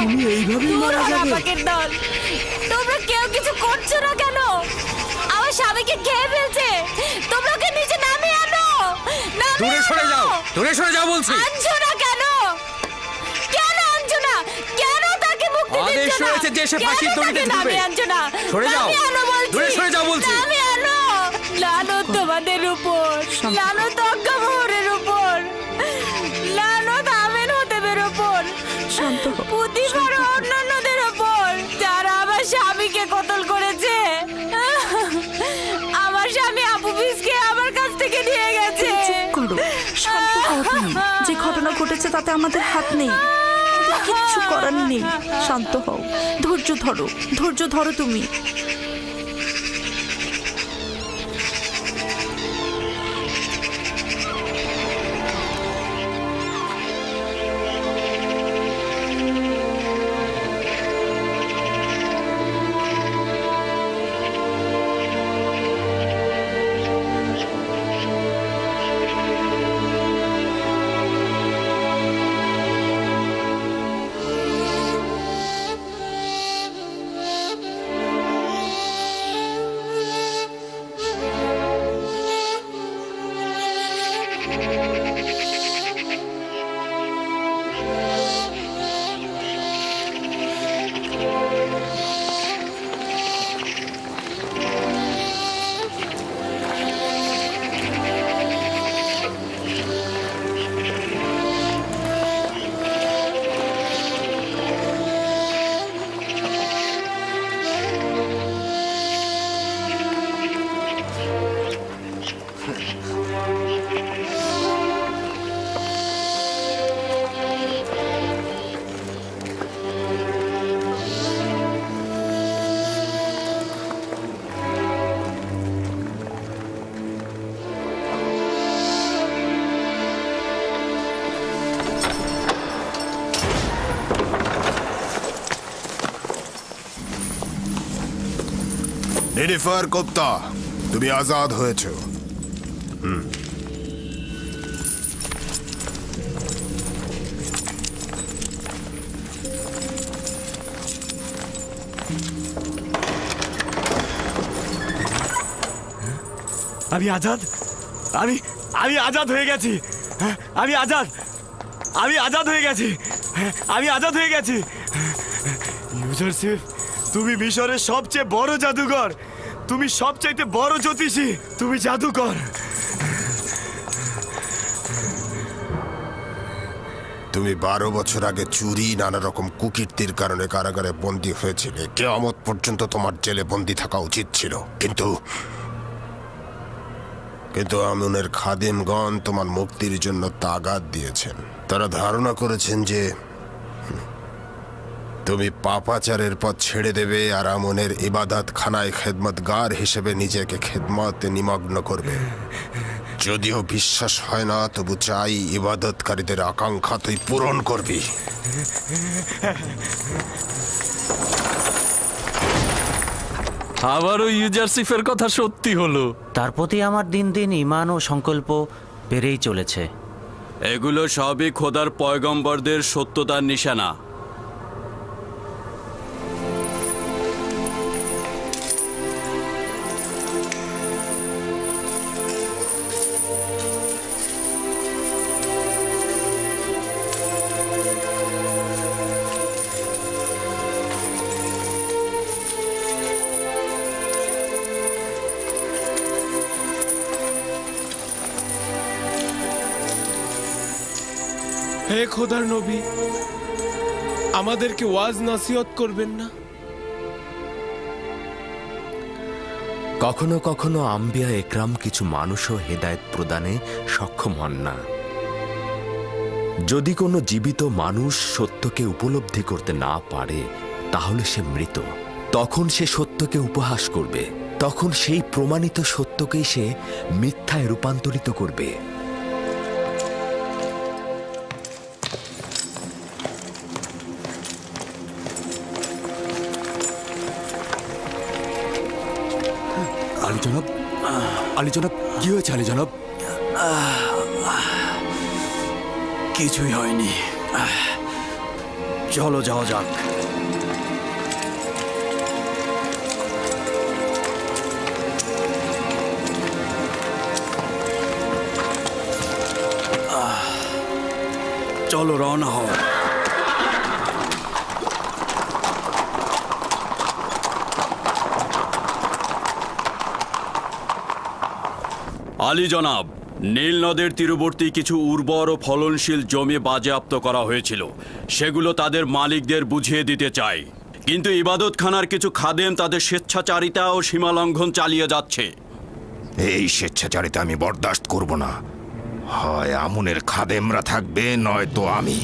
তুমি এইভাবেই মারা যাবে। দল, তোমরা কেউ কিছু করছো না কেন? আমার স্বামীকে খেয়ে ফেলছে। তোমরা ওকে নিচে নামিয়ে আনো। দূরে সরে যাও, দূরে সরে যাও বলছি। আনছো না কেন? কেন আনছো না? কেন তাকে মুক্তি দিচ্ছ না? আদেশ রয়েছে যে সে ফাঁসির দড়িতে ঝুলবে। আনছো না? সরে যাও, নামিয়ে আনো বলছি। দূরে সরে যাও বলছি। নামিয়ে আনো। লানত তোমাদের উপর, লানত অজ্ঞামোহরের উপর, লানত আমেন হতেবের উপর, পুতিফার ও অন্যান্যদের উপর, যারা আমার স্বামীকে কতল করেছে। আমার স্বামী আপুপিসকে আমার কাছ থেকে নিয়ে গেছে। শান্ত হও তুমি। যে ঘটনা ঘটেছে তাতে আমাদের হাত নেই, আমাদের কিচ্ছু করার নেই। শান্ত হও, ধৈর্য ধরো, ধৈর্য ধরো তুমি। নিনিফার কোপ্তা, তুমি আজাদ হয়েছ। আমি আজাদ, আমি আমি আজাদ হয়ে গেছি। আমি আজাদ, আমি আজাদ হয়ে গেছি। আমি আজাদ হয়ে গেছি। ইউজারশিপ, তুমি মিশরের সবচেয়ে বড় জাদুকর। তুমি সবচাইতে বড় জ্যোতিষী। তুমি জাদুকর। তুমি 12 বছর আগে চুরি, নানা রকম কুকীর্তির কারণে কারাগারে বন্দী হয়েছিলে। কিয়ামত পর্যন্ত তোমার জেলে বন্দী থাকা উচিত ছিল, কিন্তু আমুনের খাদেমগণ তোমার মুক্তির জন্য তাগাদ দিয়েছেন। তারা ধারণা করেছেন যে তুমি পাপাচারের পথ ছেড়ে দেবে আর আমনের ইবাদত খানায় খেদমতগার হিসেবে নিজেকে খেদমতে নিমগ্ন করবে। যদিও বিশ্বাস হয় না, তবু চাই ইবাদতকারীদের আকাঙ্ক্ষা তুই পূরণ করবি। আবারও ইউজারশিপের কথা সত্যি হলো। তার প্রতি আমার দিন দিন ঈমান ও সংকল্প বেড়েই চলেছে। এগুলো সবই খোদার পয়গম্বরদের সত্যতার নিশানা। হে খোদার নবী, আমাদেরকে ওয়াজ নসিহত করবেন না? কখনো কখনো আম্বিয়া একরাম কিছু মানুষও হেদায়েত প্রদানে সক্ষম হন না। যদি কোনো জীবিত মানুষ সত্যকে উপলব্ধি করতে না পারে, তাহলে সে মৃত। তখন সে সত্যকে উপহাস করবে, তখন সেই প্রমাণিত সত্যকেই সে মিথ্যায় রূপান্তরিত করবে। আলী জনাব, কি হয়েছে আলী জনাব? কিছুই হয়নি। চলো যাওয়া যাক। চলো রওনা হও। আলী জনাব, নীল নদের তীরবর্তী কিছু উর্বর ও ফলনশীল জমি বাজেয়াপ্ত করা হয়েছিল, সেগুলো তাদের মালিকদের বুঝিয়ে দিতে চাই। কিন্তু ইবাদতখানার কিছু খাদেম তাদের স্বেচ্ছাচারিতা ও সীমালঙ্ঘন চালিয়ে যাচ্ছে। এই স্বেচ্ছাচারিতা আমি বরদাস্ত করব না। হয় আমুনের খাদেমরা থাকবে, নয়তো আমি।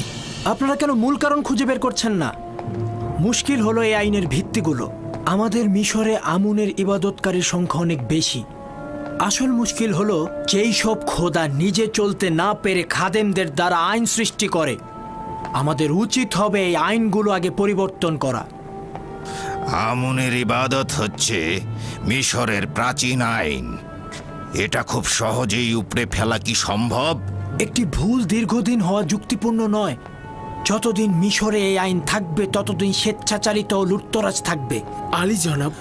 আপনারা কেন মূল কারণ খুঁজে বের করছেন না? মুশকিল হলো এই আইনের ভিত্তিগুলো। আমাদের মিশরে আমুনের ইবাদতকারীর সংখ্যা অনেক বেশি। আসল মুশকিল হলো যেই সব খোদা নিজে চলতে না পেরে খাদেমদের দ্বারা আইন সৃষ্টি করে। আমাদের উচিত হবে এই আইনগুলো আগে পরিবর্তন করা। আমুনের ইবাদত হচ্ছে মিশরের প্রাচীন আইন। এটা খুব সহজেই উপড়ে ফেলা কি সম্ভব? একটি ভুল দীর্ঘদিন হওয়া যুক্তিপূর্ণ নয়। যতদিন মিশরে এই আইন থাকবে ততদিন স্বেচ্ছাচারিত ও লুটতরাজ থাকবে। আলী জনাব,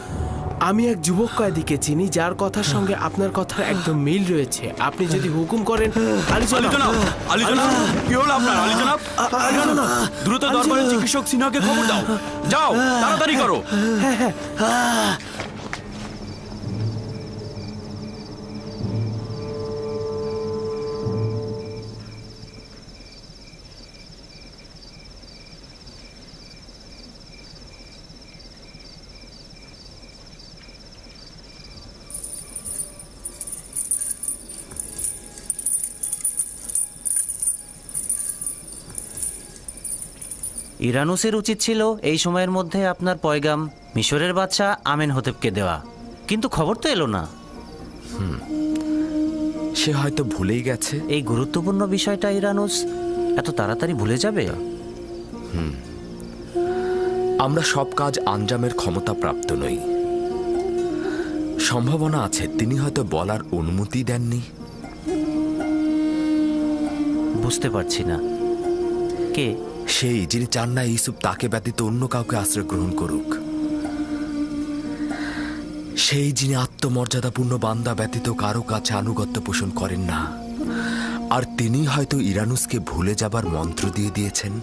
আমি এক যুবক কয়েদিকে চিনি যার কথার সঙ্গে আপনার কথার একদম মিল রয়েছে। আপনি যদি হুকুম করেন। আলী জনাব, আলী জনাব, কি হলো আপনার? আলী জনাব, দ্রুত দরবারের চিকিৎসক সিনহাকে খবর দাও। যাও, তাড়াতাড়ি করো। ইরানুসের উচিত ছিল এই সময়ের মধ্যে আপনার পয়গাম মিশরের বাদশা আমেনহোতেবকে দেওয়া, কিন্তু খবর তো এলো না। সে হয়তো ভুলেই গেছে। এই গুরুত্বপূর্ণ বিষয়টা ইরানুস এত তাড়াতাড়ি ভুলে যাবে? আমরা সব কাজ আঞ্জামের ক্ষমতা প্রাপ্ত নই। সম্ভাবনা আছে তিনি হয়তো বলার অনুমতি দেননি। বুঝতে পারছি না কে সেই, যিনি চান না ইউসুফ তাকে ব্যতীত অন্য কাউকে আশ্রয় গ্রহণ করুক। সেই, যিনি আত্মমর্যাদাপূর্ণ বান্দা ব্যতীত কারো কাছে আনুগত্য পোষণ করেন না। আর তিনি হয়তো ইরানুসকে ভুলে যাবার মন্ত্র দিয়ে দিয়েছেন।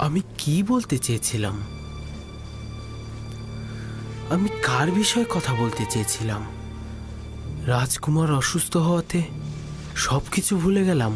আমি কি বলতে চেয়েছিলাম? আমি কার বিষয়ে কথা বলতে চেয়েছিলাম? রাজকুমার অসুস্থ হওয়াতে সবকিছু ভুলে গেলাম।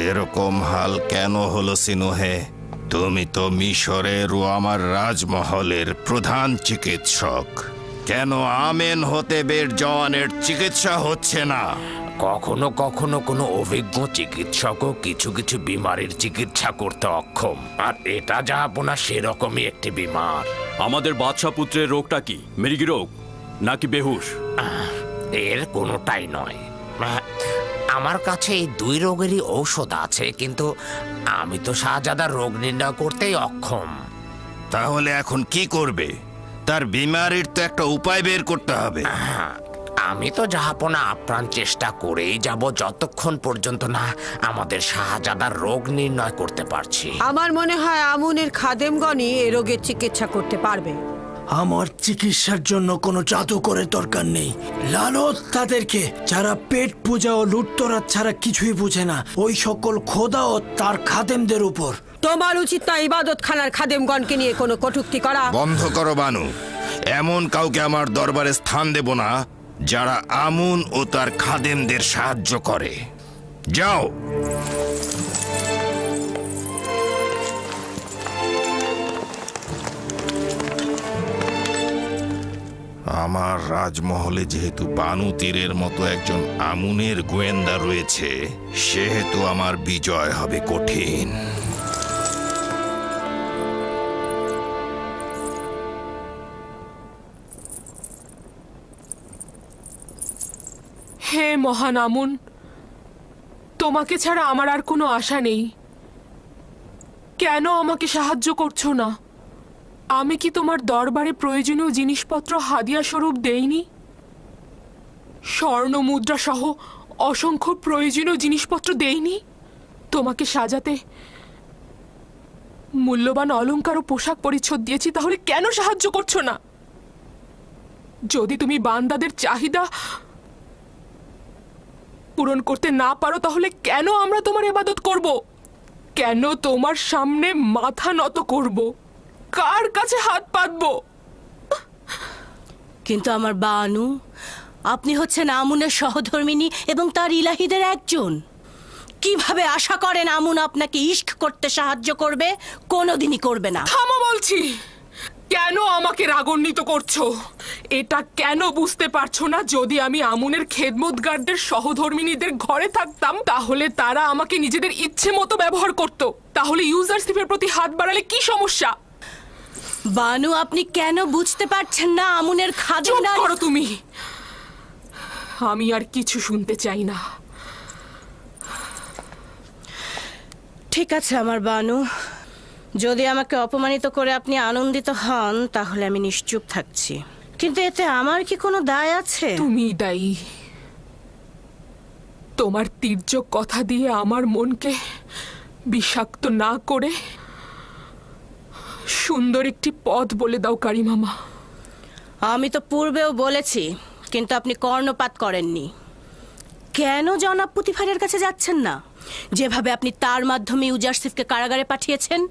এরকম হাল কেন হলো সিনুহে? তুমি তো মিশরের ও আমার রাজমহলের প্রধান চিকিৎসক। কেন আমেনহোতেবের জওয়ানের চিকিৎসা হচ্ছে না? কখনো কখনো কোনো অভিজ্ঞ চিকিৎসকও কিছু কিছু বিমারির চিকিৎসা করতে অক্ষম, আর এটা যা আপনার সেরকমই একটি বিমার। আমাদের বাদশা পুত্রের রোগটা কি? মৃগী রোগ নাকি বেহুশ? এর কোনোটাই নয়। আমার কাছে এই দুই রোগেরই ঔষধ আছে, কিন্তু আমি তো শাহজাদার রোগ নির্ণয় করতেই অক্ষম। তাহলে এখন কি করবে? তার বিমারির তো একটা উপায় বের করতে হবে। আমি তো জাহাপনা আপ্রাণ চেষ্টা করেই যাব যতক্ষণ পর্যন্ত না আমাদের শাহজাদার রোগ নির্ণয় করতে পারছি। আমার মনে হয় আমুনের খাদেমগণই এ রোগের চিকিৎসা করতে পারবে। আমার চিকিৎসার জন্য কোনো জাদুকরের দরকার নেই। লানত তাদেরকে যারা পেট পূজা ও লুটতরাজ ছাড়া কিছুই বুঝে না, ওই সকল খোদা ও তার খাদেমদের উপর। তোমার উচিত না ইবাদত খানার খাদেমগণকে নিয়ে কোনো কটূক্তি করা। বন্ধ করো বানু। এমন কাউকে আমার দরবারে স্থান দেব না যারা আমুন ও তার খাদেমদের সাহায্য করে। যাও। আমার রাজমহলে যেহেতু বানু তীরের মতো একজন আমুনের গোয়েন্দা রয়েছে, সেহেতু আমার বিজয় হবে কঠিন। হে মহান আমুন, তোমাকে ছাড়া আমার আর কোনো আশা নেই। কেন আমাকে সাহায্য করছো না? আমি কি তোমার দরবারে প্রয়োজনীয় জিনিসপত্র হাদিয়া স্বরূপ দেইনি? স্বর্ণ মুদ্রা সহ অসংখ্য প্রয়োজনীয় জিনিসপত্র দেইনি? তোমাকে সাজাতে মূল্যবান অলংকার ও পোশাক পরিচ্ছদ দিয়েছি, তাহলে কেন সাহায্য করছো না? যদি তুমি বান্দাদের চাহিদা পূরণ করতে না পারো, তাহলে কেন আমরা তোমার ইবাদত করব? কেন তোমার সামনে মাথা নত করব? কার কাছে হাত পাতবো? কিন্তু আমার বানু, আপনি হচ্ছেন আমুনের সহধর্মিনী এবং তার ইলাহিদের একজন। কিভাবে আশা করেন আমুন আপনাকে ইশক করতে সাহায্য করবে? কোনোদিনই করবে না। থামো বলছি। কেন আমাকে রাগান্বিত করছো? এটা কেন বুঝতে পারছো না? যদি আমি আমুনের খেদমতগারদের সহধর্মিনীদের ঘরে থাকতাম, তাহলে তারা আমাকে নিজেদের ইচ্ছে মতো ব্যবহার করত। তাহলে ইউজারশিপের প্রতি হাত বাড়ালে কি সমস্যা? বানু, আপনি কেন বুঝতে পারছেন না আমুনের খাদেমরা? চুপ করো তুমি। আমি আর কিছু শুনতে চাই না। ঠিক আছে আমার বানু, যদি আমাকে অপমানিত করে আপনি আনন্দিত হন, তাহলে আমি নিশ্চুপ থাকছি। কিন্তু এতে আমার কি কোনো দায় আছে? তুমি দায়ী। তোমার তীর্যক কথা দিয়ে আমার মনকে বিষাক্ত না করে সুন্দর একটি পথ বলে দাও কারিমামা। আমি তো পূর্বেও বলেছি, কিন্তু আপনি কর্ণপাত করেননি। কেন জনাব পুতিফারের কাছে যাচ্ছেন না? যেভাবে আপনি তার মাধ্যমে ইউজারশিফকে কারাগারে পাঠিয়েছেন,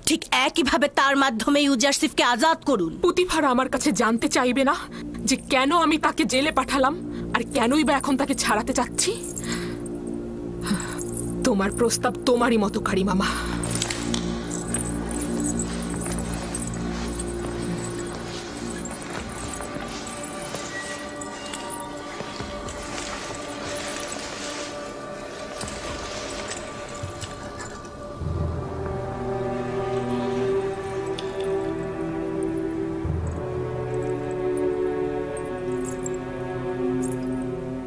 ঠিক একইভাবে তার মাধ্যমে ইউজারশিফকে আজাদ করুন। পুতিফার আমার কাছে জানতে চাইবে না যে কেন আমি তাকে জেলে পাঠালাম, আর কেনই বা এখন তাকে ছাড়াতে চাচ্ছি? তোমার প্রস্তাব তোমারই মতো কারিমামা।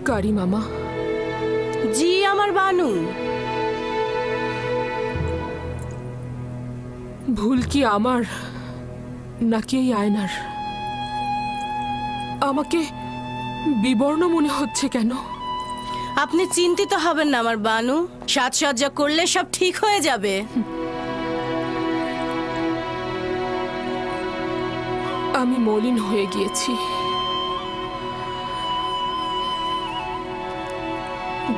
কারিমামা। জি আমার বানু। ভুল কি আমার, নাকি এই আয়নার? আমাকে বিবর্ণ মনে হচ্ছে কেন? আপনি চিন্তিত হবেন না আমার বানু, সাজসজ্জা করলে সব ঠিক হয়ে যাবে। আমি মলিন হয়ে গিয়েছি।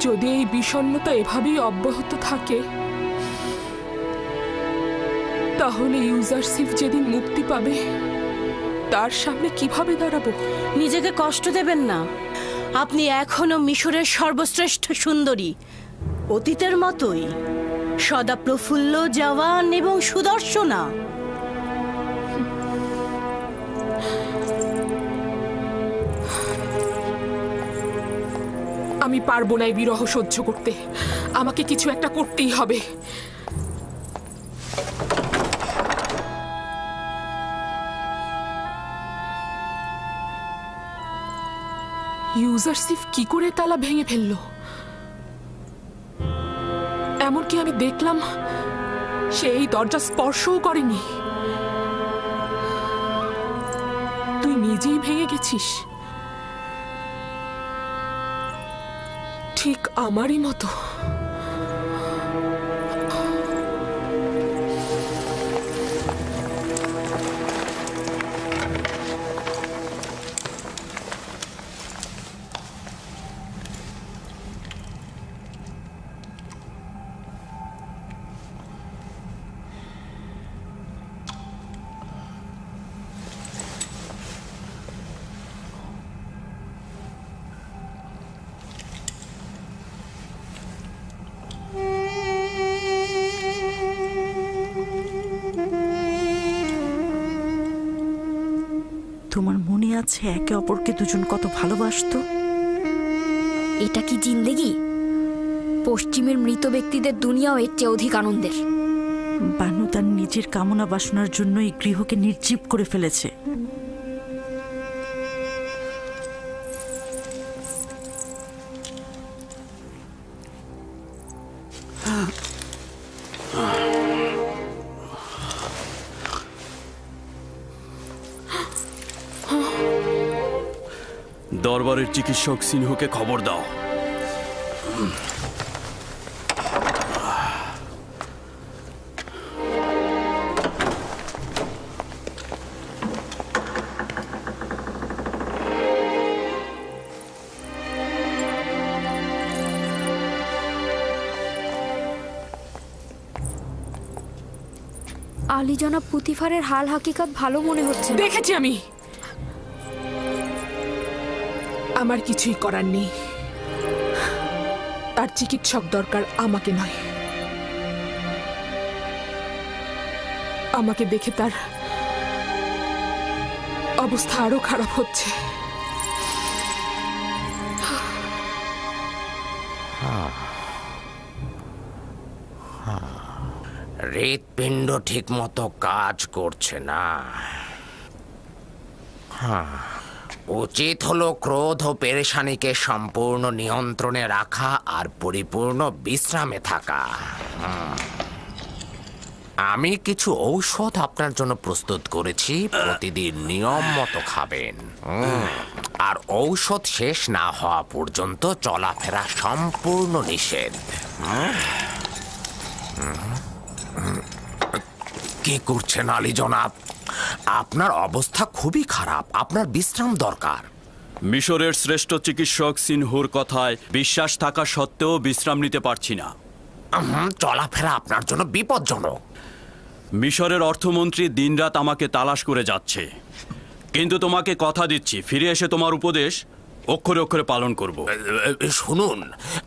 যদি এই বিষণ্ণতা এভাবেই অব্যাহত থাকে, তাহলে ইউজারশিপ যেদিন মুক্তি পাবে, তার সামনে কিভাবে দাঁড়াবো? নিজেকে কষ্ট দেবেন না। আপনি এখনো মিশরের সর্বশ্রেষ্ঠ সুন্দরী, অতীতের মতোই সদা প্রফুল্ল, জওয়ান এবং সুদর্শনা। আমি পারবো না এই বিরহ সহ্য করতে। আমাকে কিছু একটা করতেই হবে। ইউজারশিপ কি করে তালা ভেঙে ফেললো? এমনকি আমি দেখলাম সে এই দরজা স্পর্শও করেনি। তুই নিজেই ভেঙে গেছিস, ঠিক আমারই মতো। তোমার মনে আছে একে অপরকে দুজন কত ভালোবাসতো? এটা কি জিন্দেগি? পশ্চিমের মৃত ব্যক্তিদের দুনিয়াও এর চেয়ে অধিক আনন্দের। বানু তার নিজের কামনা বাসনার জন্য এই গৃহকে নির্জীব করে ফেলেছে। দরবারের চিকিৎসক সিনহকে খবর দাও। আলী জনাব পুতিফারের হাল হাকিকত ভালো মনে হচ্ছে। দেখেছি আমি, আমার কিছুই করার নেই। তার চিকিৎসক দরকার, আমাকে নয়। আমাকে দেখে তার অবস্থা আরো খারাপ হচ্ছে। হৃৎপিণ্ড ঠিক মতো কাজ করছে না। উচিত হলো ক্রোধ ও পেরেশানিকে সম্পূর্ণ নিয়ন্ত্রণে রাখা আর পরিপূর্ণ বিশ্রামে থাকা। আমি কিছু ঔষধ আপনার জন্য প্রস্তুত করেছি, প্রতিদিন নিয়ম মতো খাবেন। আর ঔষধ শেষ না হওয়া পর্যন্ত চলাফেরা সম্পূর্ণ নিষেধ। কি করছেন আলী জনাব? আপনার অবস্থা খুবই খারাপ, আপনার বিশ্রাম দরকার। মিশরের শ্রেষ্ঠ চিকিৎসক সিনহুর কথায় বিশ্বাস থাকা সত্ত্বেও বিশ্রাম নিতে পারছি না। চলাফেরা আপনার জন্য বিপজ্জনক। মিশরের অর্থমন্ত্রী দিনরাত আমাকে তালাশ করে যাচ্ছে, কিন্তু তোমাকে কথা দিচ্ছি ফিরে এসে তোমার উপদেশ অক্ষরে অক্ষরে পালন করব। শুনুন,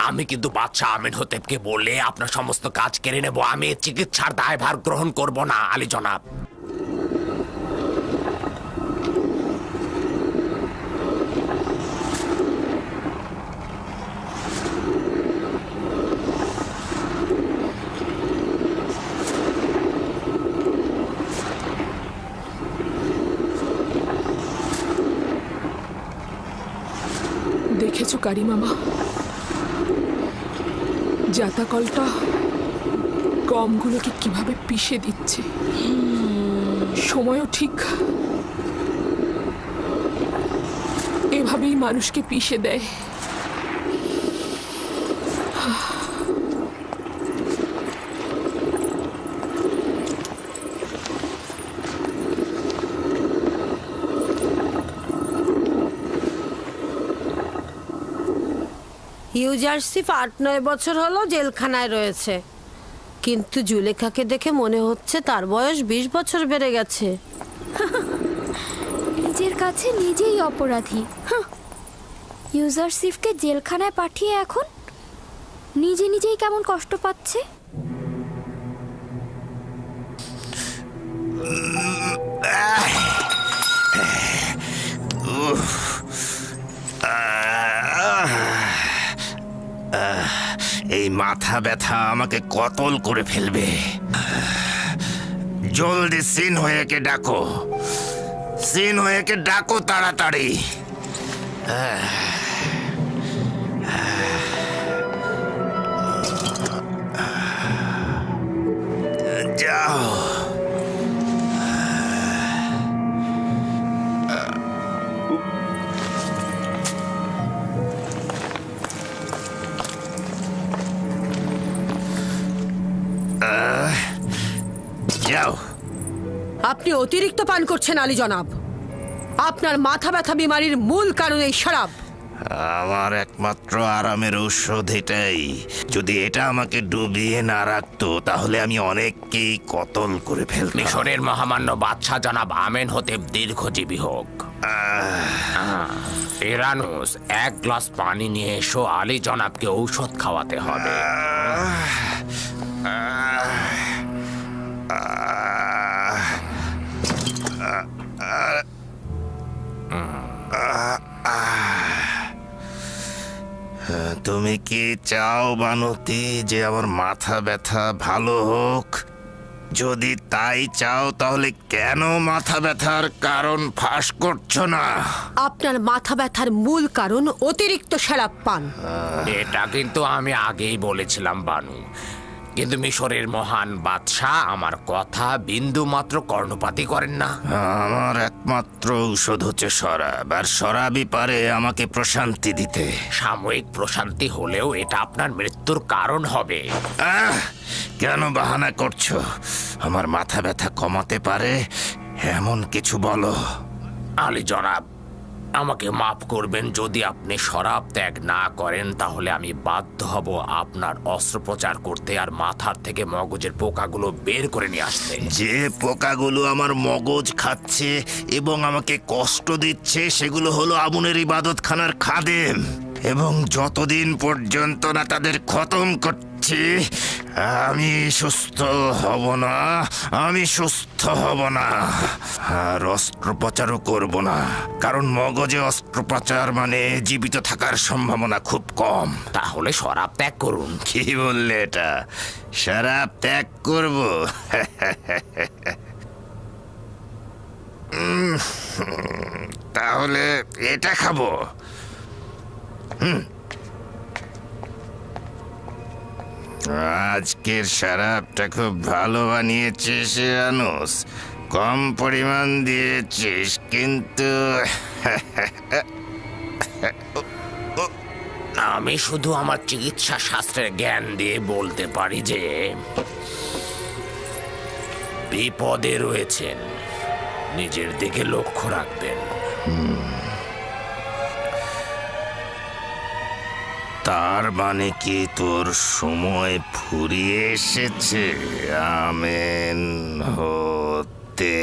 আমি কিন্তু বাদশাহ আমিন হতেবকে বললে আপনার সমস্ত কাজ কেড়ে নেব। আমি চিকিৎসার দায়ভার গ্রহণ করব না আলী জনাব। দেখেছো কারিমামা, জাতাকলটা গমগুলোকে কিভাবে পিষে দিচ্ছে। সময়ও ঠিক এভাবেই মানুষকে পিষে দেয়। ইউজারসিফ 8-9 বছর হলো জেলখানায় রয়েছে, কিন্তু জুলেখাকে দেখে মনে হচ্ছে তার বয়স 20 বছর বেড়ে গেছে। নিজের কাছে নিজেই অপরাধী। ইউজারসিফকে জেলখানায় পাঠিয়ে এখন নিজে নিজেই কেমন কষ্ট পাচ্ছে। এই মাথা ব্যথা আমাকে কতল করে ফেলবে। জলদি সিনহোকে ডাকো, সিনহোকে ডাকো তাড়াতাড়ি। যাও। যাও। আপনি অতিরিক্ত পান করছেন আলী জনাব। আপনার মাথা ব্যথা বিমারির মূল কারণ এই শরাব। আমার একমাত্র আরামের ঔষধ এটাই। যদি এটা আমাকে ডুবিয়ে না রাখতো তাহলে আমি অনেককেই কতল করে ফেলতাম। মিশরের মহামান্য বাদশাহ জনাব আমেন হতেব দীর্ঘজীবী হোক। ইরানুস, 1 গ্লাস পানি নিয়ে এসো, আলী জনাবকে ঔষধ খাওয়াতে হবে। তুমি কি চাও বানতি যে আমার মাথা ব্যথা ভালো হোক? যদি তাই চাও তাহলে কেন মাথা ব্যথার কারণ ফাঁস করছো না? আপনার মাথা ব্যথার মূল কারণ অতিরিক্ত শরাব পান। এটা কিন্তু আমি আগেই বলেছিলাম বানু, কিন্তু মিশরের মহান বাদশাহ আমার কথা বিন্দু মাত্র কর্ণপাতই করেন না। আমার একমাত্র ঔষধ হচ্ছে শরাব, আর শরাবই পারে আমাকে প্রশান্তি দিতে। সাময়িক প্রশান্তি হলেও এটা আপনার মৃত্যুর কারণ হবে। কেন বাহানা করছো? আমার মাথা ব্যথা কমাতে পারে এমন কিছু বলো। আলী জনাব, আমাকে মাফ করবেন, যদি আপনি শরাব ত্যাগ না করেন তাহলে আমি বাধ্য হব আপনার অস্ত্রোপচার করতে আর মাথার থেকে মগজের পোকাগুলো বের করে নিয়ে আসতে। যে পোকাগুলো আমার মগজ খাচ্ছে এবং আমাকে কষ্ট দিচ্ছে সেগুলো হলো আমুনের ইবাদতখানার খাদেম, এবং যতদিন পর্যন্ত না তাদের খতম করছি আমি সুস্থ হব না, আমি সুস্থ হব না। আর অস্ত্রোপচারও করব না, কারণ মগজে অস্ত্রোপচার মানে জীবিত থাকার সম্ভাবনা খুব কম। তাহলে শরাব ত্যাগ করুন। কি বললে এটা? শরাব ত্যাগ করব? তাহলে এটা খাবো। আজকের শরাবটা খুব ভালো বানিয়েছিস আনুস, কম পরিমাণ দিয়েছিস, কিন্তু আমি শুধু আমার চিকিৎসা শাস্ত্রের জ্ঞান দিয়ে বলতে পারি যে বিপদে রয়েছেন, নিজের দিকে লক্ষ্য রাখবেন। তার মানে কি তোর সময় ফুরিয়ে এসেছে আমেন হতে?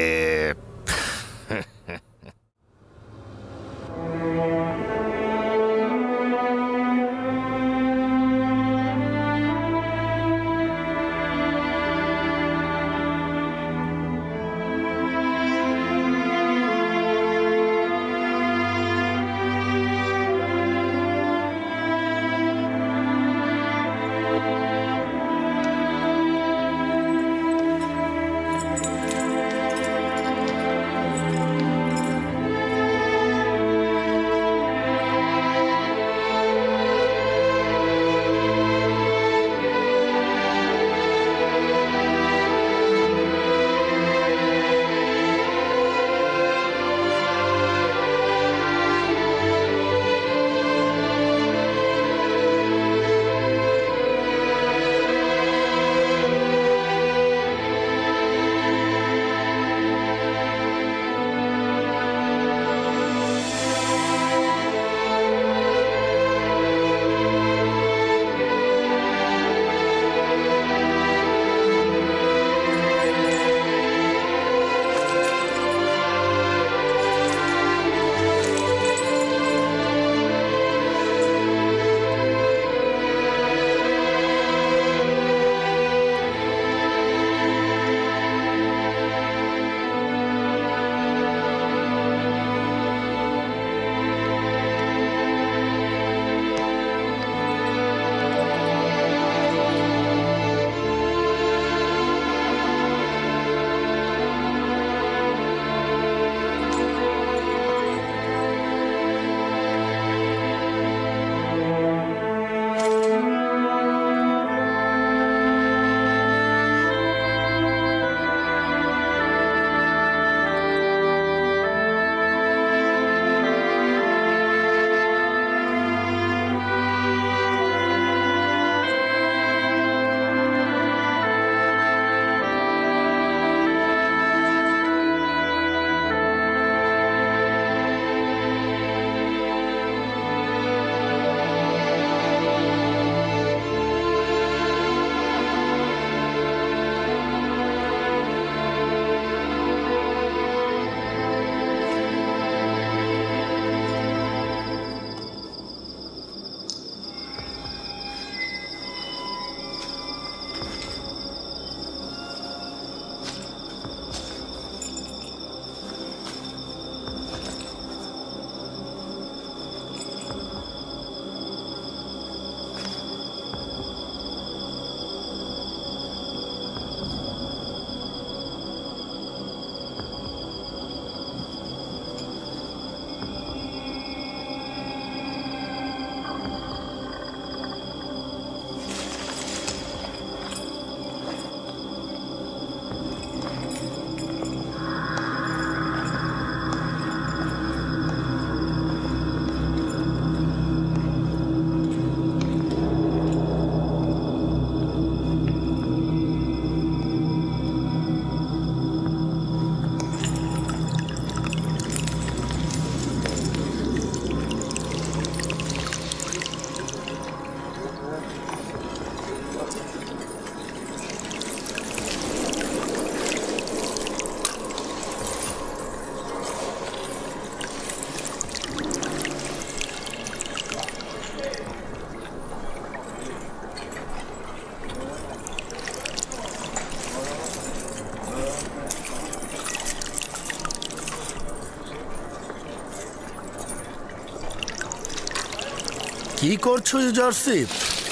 কি করছো ইউজারশিপ?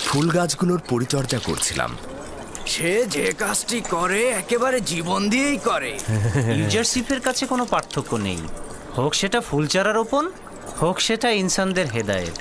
ফুল গাছগুলোর পরিচর্যা করছিলাম। সে যে কাজটি করে একেবারে জীবন দিয়েই করে। ইউজারশিপের কাছে কোনো পার্থক্য নেই, হোক সেটা ফুল চারা রোপণ, হোক সেটা ইনসানদের হেদায়েত।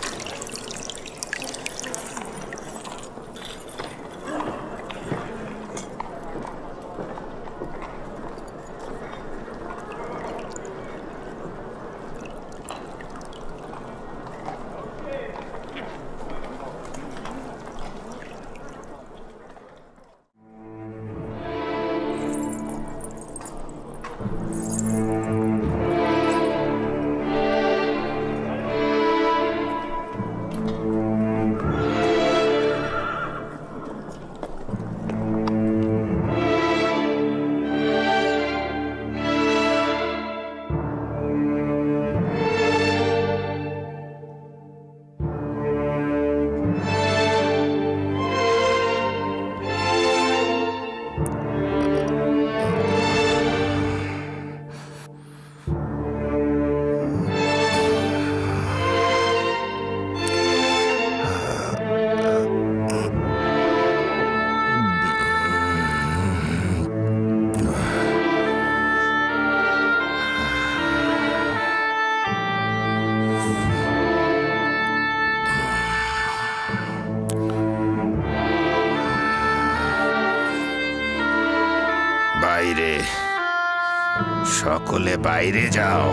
বাইরে, সকলে বাইরে যাও।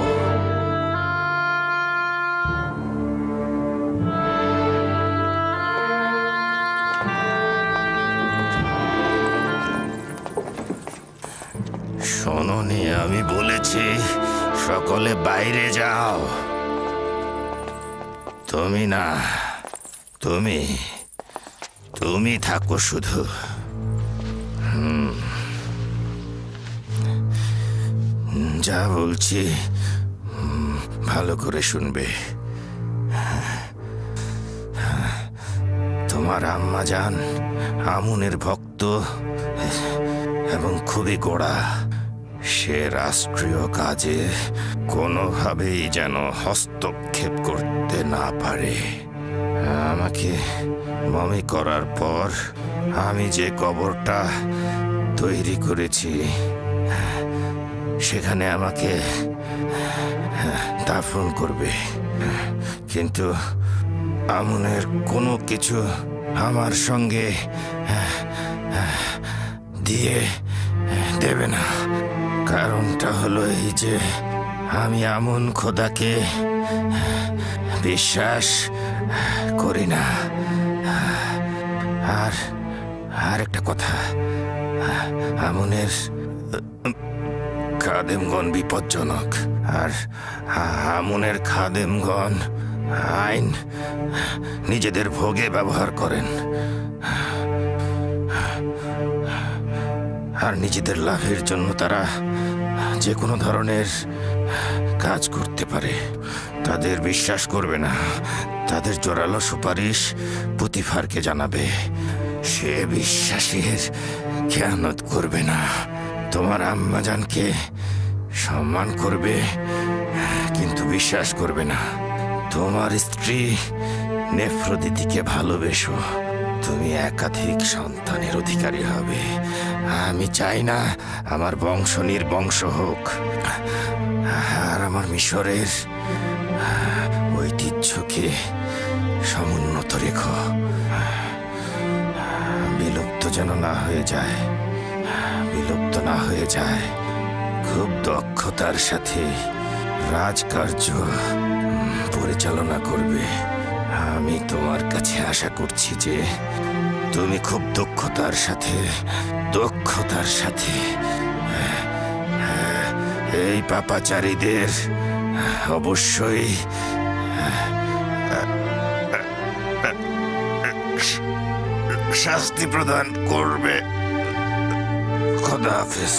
শোনোনি, আমি বলেছি সকলে বাইরে যাও। তুমি না, তুমি থাকো শুধু। যা বলছি ভালো করে শুনবে। তোমার আম্মা জান আমুনের ভক্ত এবং খুবই গোড়া। সে রাষ্ট্রীয় কাজে কোনোভাবেই যেন হস্তক্ষেপ করতে না পারে। আমাকে মমি করার পর আমি যে কবরটা তৈরি করেছি সেখানে আমাকে দাফন করবে, কিন্তু আমুনের কোনো কিছু আমার সঙ্গে দিয়ে দেবে না। কারণটা হলো এই যে আমি আমুন খোদাকে বিশ্বাস করি না। আর একটা কথা, আমুনের খাদেমগণ বিপজ্জনক, আর আমুনের খাদেমগণ আইন নিজেদের ভোগে ব্যবহার করেন আর নিজেদের লাভের জন্য তারা যে কোনো ধরনের কাজ করতে পারে। তাদের বিশ্বাস করবে না, তাদের জোরালো সুপারিশ পুতিফারকে জানাবে। সে বিশ্বাসের খেয়ানত করবে না, তোমার আম্মাজানকে সম্মান করবে কিন্তু বিশ্বাস করবে না। তোমার স্ত্রী নেফ্রদিতিকে ভালোবেসো, তুমি একাধিক সন্তানের অধিকারী হবে। আমি চাই না আমার বংশ নির্বংশ হোক, আর আমার মিশরের ঐতিহ্যকে সমুন্নত রেখো, বিলুপ্ত যেন না হয়ে যায়, বিলুপ্ত না হয়ে যায়। খুব দক্ষতার সাথে রাজকার্য পরিচালনা করবে। আমি তোমার কাছে আশা করছি যে তুমি খুব দক্ষতার সাথে এই পাপাচারীদের অবশ্যই শাস্তি প্রদান করবে। খোদা হাফেজ।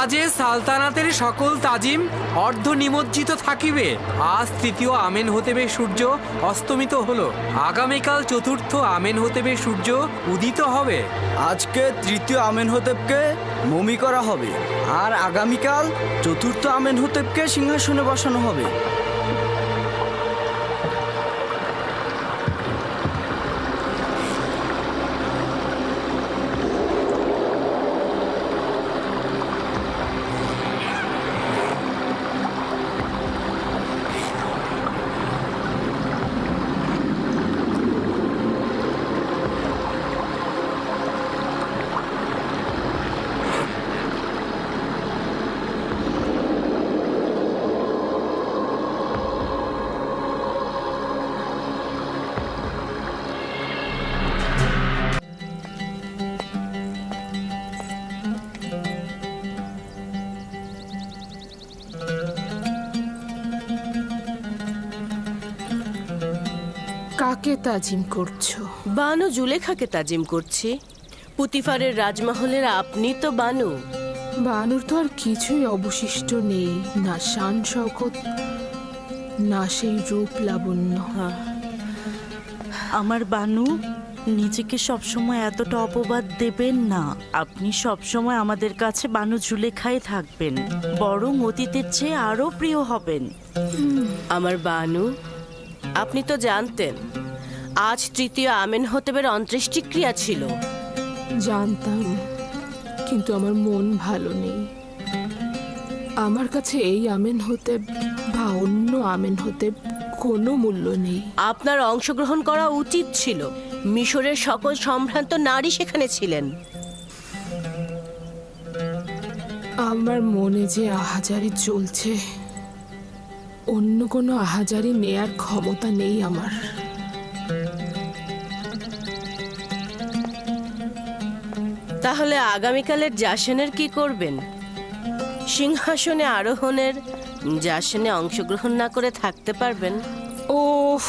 আজে সালতানাতের সকল তাজিম অর্ধ নিমজ্জিত থাকিবে। আজ তৃতীয় আমেন হতেবে সূর্য অস্তমিত হলো, আগামীকাল চতুর্থ আমেন হতেবে সূর্য উদিত হবে। আজকে তৃতীয় আমেন হতেবকে মমি করা হবে, আর আগামীকাল চতুর্থ আমেন হতেবকে সিংহাসনে বসানো হবে। কাকে তাজিম করছো? বানু জুলেখাকে তাজিম করছি। পুতিফারের রাজমহলের আপনি তো বানু। বানুর তো আর কিছুই অবশিষ্ট নেই, না শান শওকত, না সেই রূপ লাবণ্য। আমার বানু, নিজেকে সবসময় এতটা অপবাদ দেবেন না। আপনি সবসময় আমাদের কাছে বানু জুলেখাই থাকবেন, বরং অতীতের চেয়ে আরো প্রিয় হবেন। আমার বানু, আপনি তো জানতেন আজ তৃতীয় আমেন হতেবের অন্ত্যেষ্টিক্রিয়া ছিল। জানতাম, কিন্তু আমার মন ভালো নেই। আমার কাছে এই আমেন হতে বা অন্য আমেন হতে কোনো মূল্য নেই। আপনার অংশগ্রহণ করা উচিত ছিল। মিশরের সকল সম্ভ্রান্ত নারী সেখানে ছিলেন। আমার মনে যে আহাজারি চলছে, অন্য কোনো আহাজারি নেয়ার ক্ষমতা নেই আমার। তাহলে আগামীকালের জাসনের কি করবেন? সিংহাসনে আরোহণের জাসনে অংশগ্রহণ না করে থাকতে পারবেন? ওফ,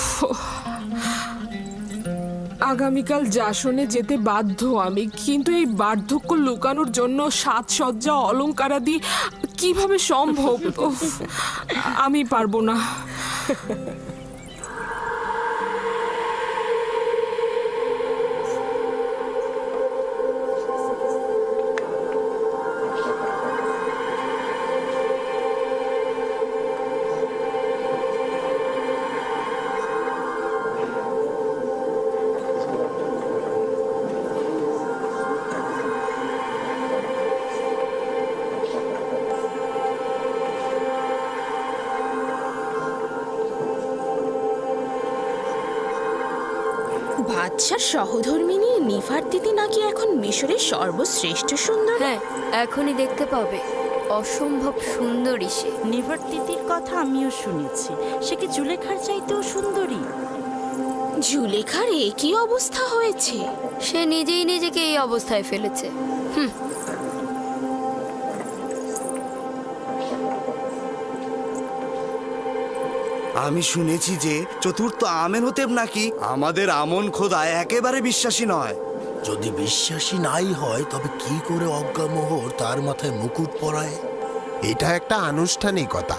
আগামীকাল জাসনে যেতে বাধ্য আমি, কিন্তু এই বার্ধক্য লুকানোর জন্য সাজসজ্জা অলংকারাদি কিভাবে সম্ভব? উফ, আমি পারবো না। বাদশার সহধর্মিনী নিফারতিতি নাকি এখন মিশরের সর্বশ্রেষ্ঠ সুন্দর। হ্যাঁ, এখনই দেখতে পাবে, অসম্ভব সুন্দরী সে। নিফারতিতির কথা আমিও শুনেছি, সে কি জুলেখার চাইতেও সুন্দরী? জুলেখার একই অবস্থা হয়েছে। সে নিজেই নিজেকে এই অবস্থায় ফেলেছে। আমি শুনেছি যে চতুর্থ আমেন হতেব নাকি আমাদের আমন খোদায় একেবারে বিশ্বাসী নয়। যদি বিশ্বাসী নাই হয় তবে কি করে অজ্ঞামোহর তার মাথায় মুকুট পরায়? এটা একটা আনুষ্ঠানিকতা,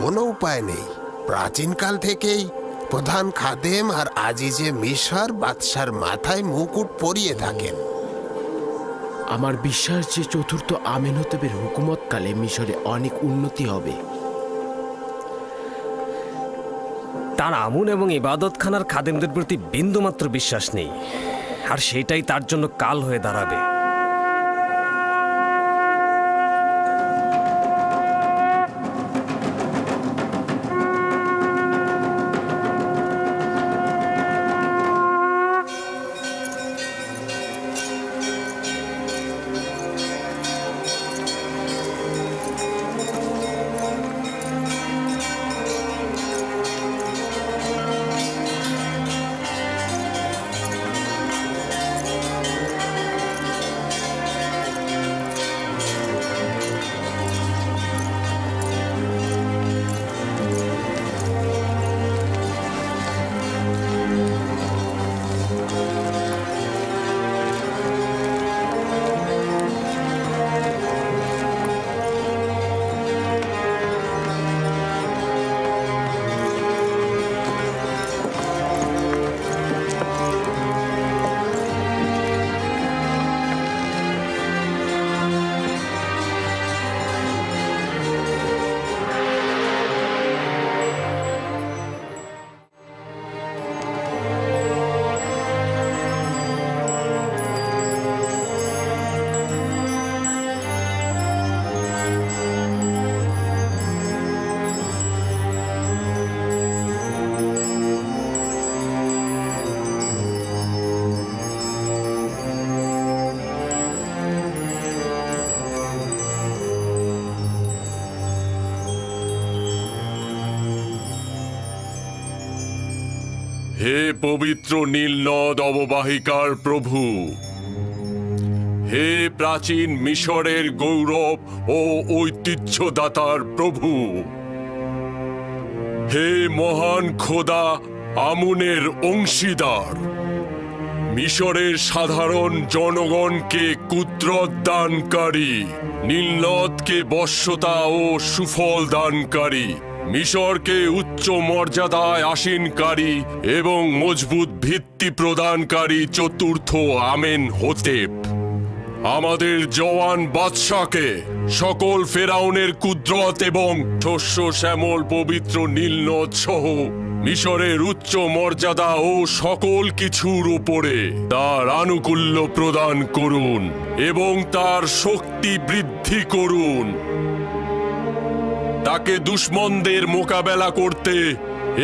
কোনো উপায় নেই। প্রাচীনকাল থেকেই প্রধান খাদেম আর আজিজে মিশর বাদশার মাথায় মুকুট পরিয়ে থাকেন। আমার বিশ্বাস যে চতুর্থ আমেনহতেবের হুকুমতকালে মিশরে অনেক উন্নতি হবে। তার আমুন এবং ইবাদতখানার খাদেমদের প্রতি বিন্দুমাত্র বিশ্বাস নেই, আর সেটাই তার জন্য কাল হয়ে দাঁড়াবে। হে পবিত্র নীল নদ অববাহিকার প্রভু, হে প্রাচীন মিশরের গৌরব ও ঐতিহ্যদাতার প্রভু, হে মহান খোদা আমুনের অংশীদার, মিশরের সাধারণ জনগণকে কুদরত দানকারী, নীলনদকে বশ্যতা ও সুফল দানকারী, মিশরকে উচ্চ মর্যাদায় আসীনকারী এবং মজবুত ভিত্তি প্রদানকারী চতুর্থ আমেন হোতেপ, আমাদের জওয়ান বাদশাকে সকল ফেরাউনের কুদরত এবং শস্য শ্যামল পবিত্র নীলনদ সহ মিশরের উচ্চ মর্যাদা ও সকল কিছুর উপরে তার আনুকূল্য প্রদান করুন এবং তার শক্তি বৃদ্ধি করুন। তাকে দুশমনদের মোকাবেলা করতে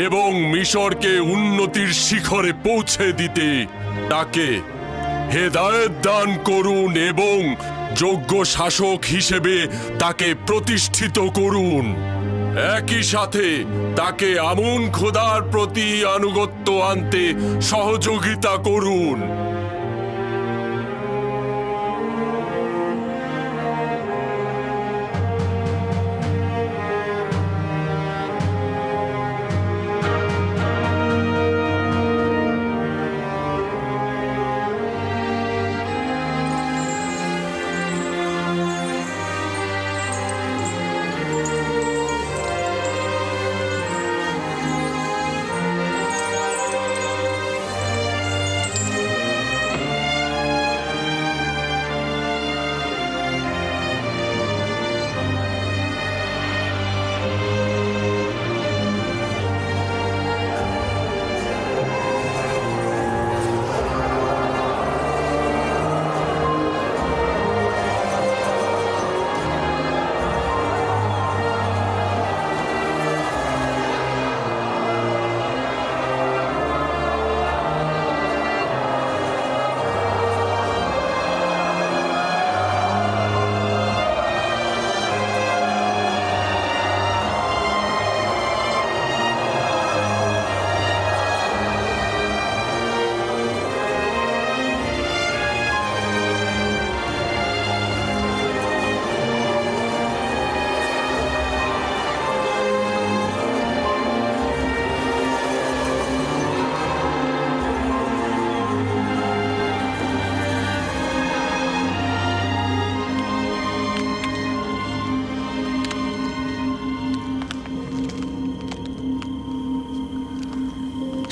এবং মিশরকে উন্নতির শিখরে পৌঁছে দিতে তাকে হেদায়েত দান করুন এবং যোগ্য শাসক হিসেবে তাকে প্রতিষ্ঠিত করুন। একই সাথে তাকে আমুন খোদার প্রতি আনুগত্য আনতে সহযোগিতা করুন।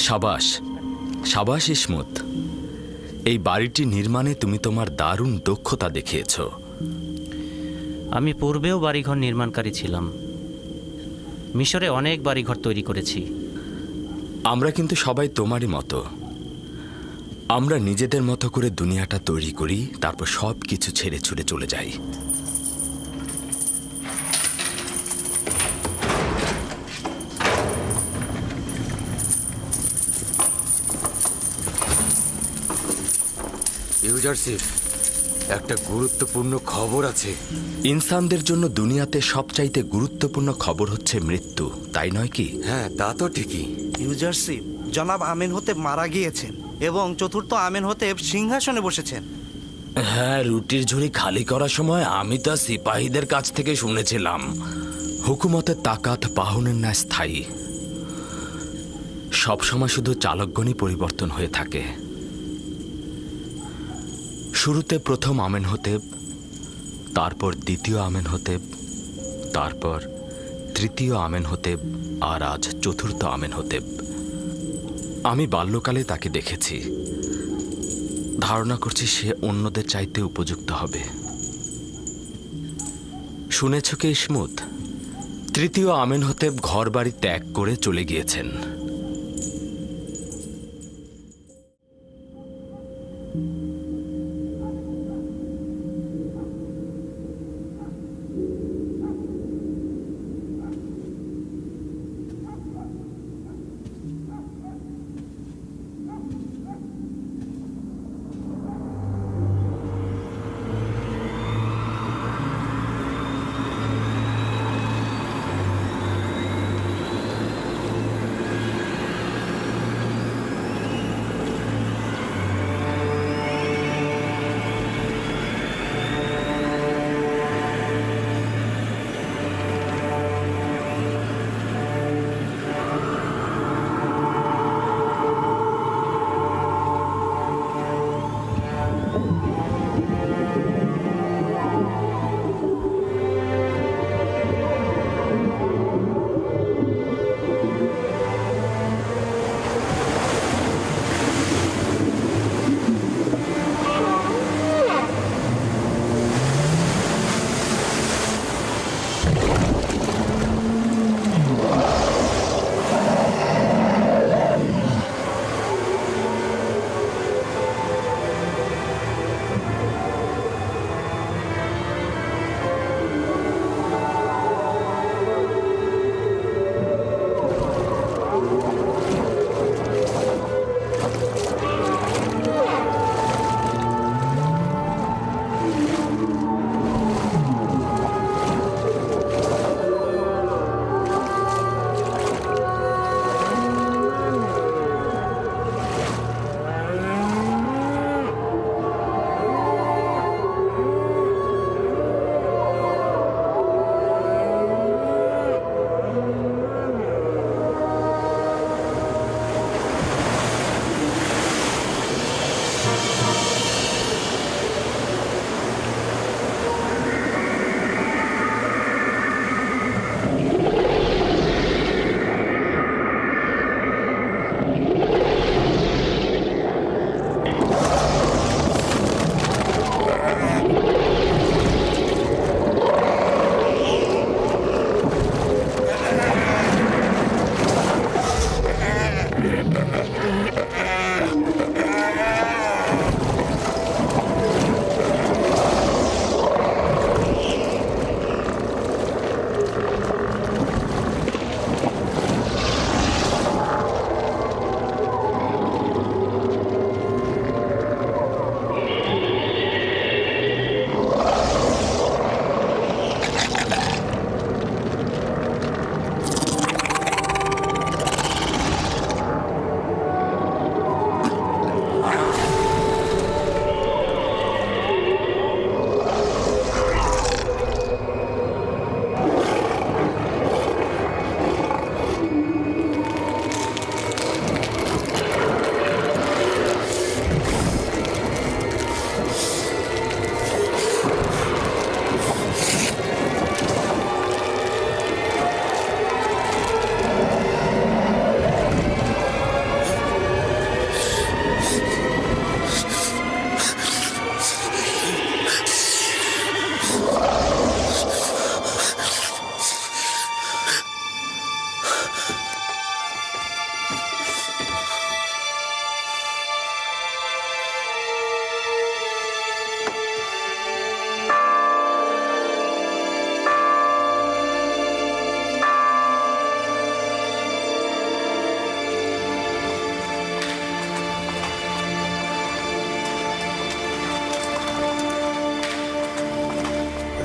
সাবাস সাবাস ইসমত, এই বাড়িটি নির্মাণে তুমি তোমার দারুণ দক্ষতা দেখিয়েছ। আমি পূর্বেও বাড়িঘর নির্মাণকারী ছিলাম, মিশরে অনেক বাড়িঘর তৈরি করেছি। আমরা কিন্তু সবাই তোমারই মতো। আমরা নিজেদের মতো করে দুনিয়াটা তৈরি করি, তারপর সব কিছু ছেড়ে ছুড়ে চলে যাই। ইউজারশিপ, একটা গুরুত্বপূর্ণ খবর আছে। ইনসানদের জন্য দুনিয়াতে সবচাইতে গুরুত্বপূর্ণ খবর হচ্ছে মৃত্যু, তাই নয় কি? হ্যাঁ, তা তো ঠিকই। ইউজারশিপ, জনাব আমেন হোতেপ মারা গিয়েছেন এবং চতুর্থ আমেন হোতেপ সিংহাসনে বসেছেন। হ্যাঁ, রুটির ঝুড়ি খালি করার সময় আমি তা সিপাহীদের কাছ থেকে শুনেছিলাম। হুকুমতের তাকাত পাহনের ন্যায় স্থায়ী, সবসময় শুধু চালকগণই পরিবর্তন হয়ে থাকে। শুরুতে প্রথম আমেন হোতেপ, তারপর দ্বিতীয় আমেন হোতেপ, তারপর তৃতীয় আমেন হোতেপ, আর আজ চতুর্থ আমেন হোতেপ। আমি বাল্যকালে তাকে দেখেছি, ধারণা করছি সে অন্যদের চাইতে উপযুক্ত হবে। শুনেছ কি ইসমত, তৃতীয় আমেন হোতেপ ঘর বাড়ি ত্যাগ করে চলে গিয়েছেন।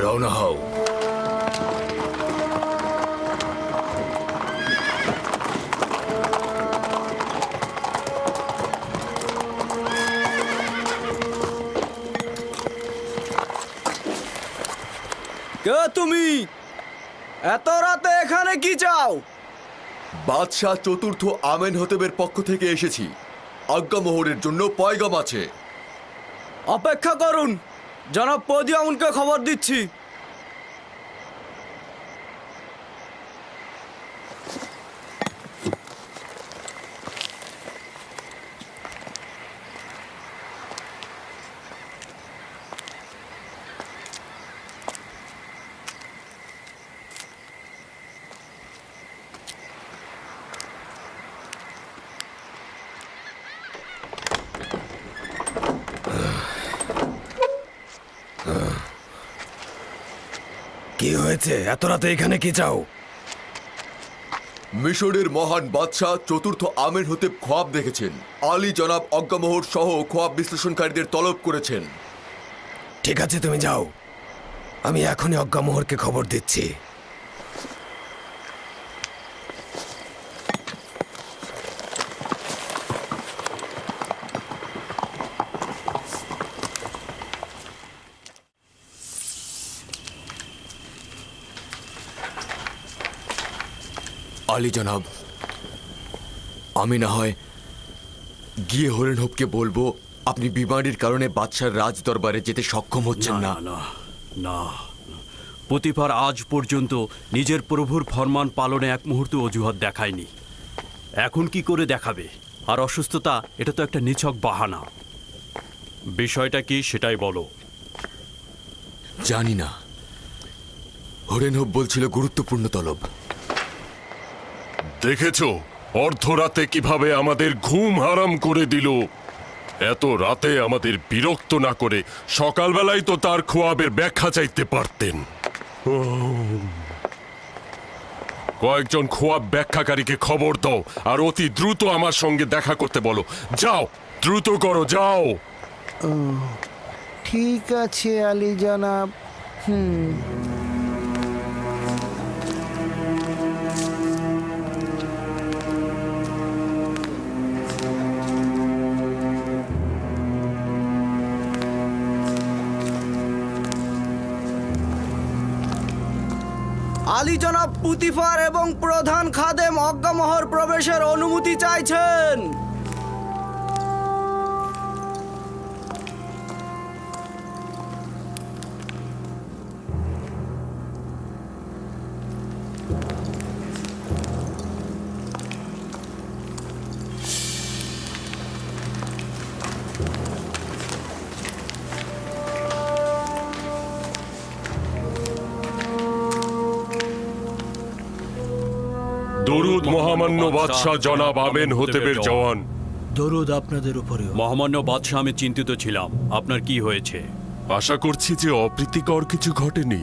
রওনা হও। কে তুমি? এত রাতে এখানে কি চাও? বাদশাহ চতুর্থ আমেনহতেবের পক্ষ থেকে এসেছি। আজ্ঞামোহরের জন্য পয়গাম আছে। অপেক্ষা করুন, জনাব পদিয়ামুনকে খবর দিচ্ছি। কি হয়েছে? এত রাতে এখানে কি চাও? মিশরের মহান বাদশাহ চতুর্থ আমেনহতেব খোয়াব দেখেছেন। আলী জনাব অজ্ঞামোহর সহ খোয়াব বিশ্লেষণকারীদের তলব করেছেন। ঠিক আছে, তুমি যাও, আমি এখনই অজ্ঞামোহরকে খবর দিচ্ছি। আলী জনাব, আমি না হয় গিয়ে হরেনহবকে বলবো আপনি বিমারির কারণে বাদশার রাজ দরবারে যেতে সক্ষম হচ্ছেন না। না, প্রতিভার আজ পর্যন্ত নিজের প্রভুর ফরমান পালনে এক মুহূর্ত অজুহাত দেখায়নি। এখন কি করে দেখাবে? আর অসুস্থতা, এটা তো একটা নিছক বাহানা। বিষয়টা কি সেটাই বলো। জানি না, হরেনহব বলছিল গুরুত্বপূর্ণ তলব। দেখেছো অর্ধরাতে কিভাবে আমাদের ঘুম হারাম করে দিল। এত রাতে আমাদের বিরক্ত না করে সকালবেলায় তো তার খোয়াবের ব্যাখ্যা চাইতে পারতেন। কয়েকজন খোয়াব ব্যাখ্যাকারীকে খবর দাও আর অতি দ্রুত আমার সঙ্গে দেখা করতে বলো। যাও, দ্রুত করো, যাও। ঠিক আছে আলী জনাব। আলী জনাব পুতিফার এবং প্রধান খাদেম অজ্ঞামোহর প্রবেশের অনুমতি চাইছেন। দরুদ মহামান্য বাদশাহ জনাব আমেনহতেবের জওয়ান। দরুদ আপনাদের উপরে। মহামান্য বাদশাহ, আমি চিন্তিত ছিলাম। আপনার কি হয়েছে? আশা করছি যে অপ্রীতিকর কিছু ঘটেনি।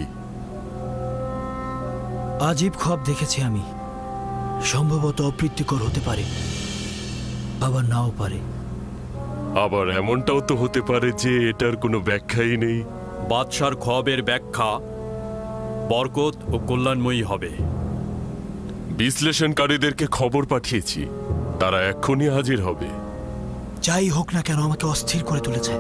আজীব খোয়াব দেখেছি আমি। সম্ভবত অপ্রীতিকর হতে পারে, আবার নাও পারে। আবার এমনটাও তো হতে পারে যে এটার কোনো ব্যাখ্যাই নেই। বাদশার খোয়াবের ব্যাখ্যা বরকত ও কল্যাণময়ী হবে। বিশ্লেষণকারীদেরকে খবর পাঠিয়েছি, তারা এক্ষুনি হাজির হবে। যাই হোক না কেন, আমাকে অস্থির করে তুলেছে।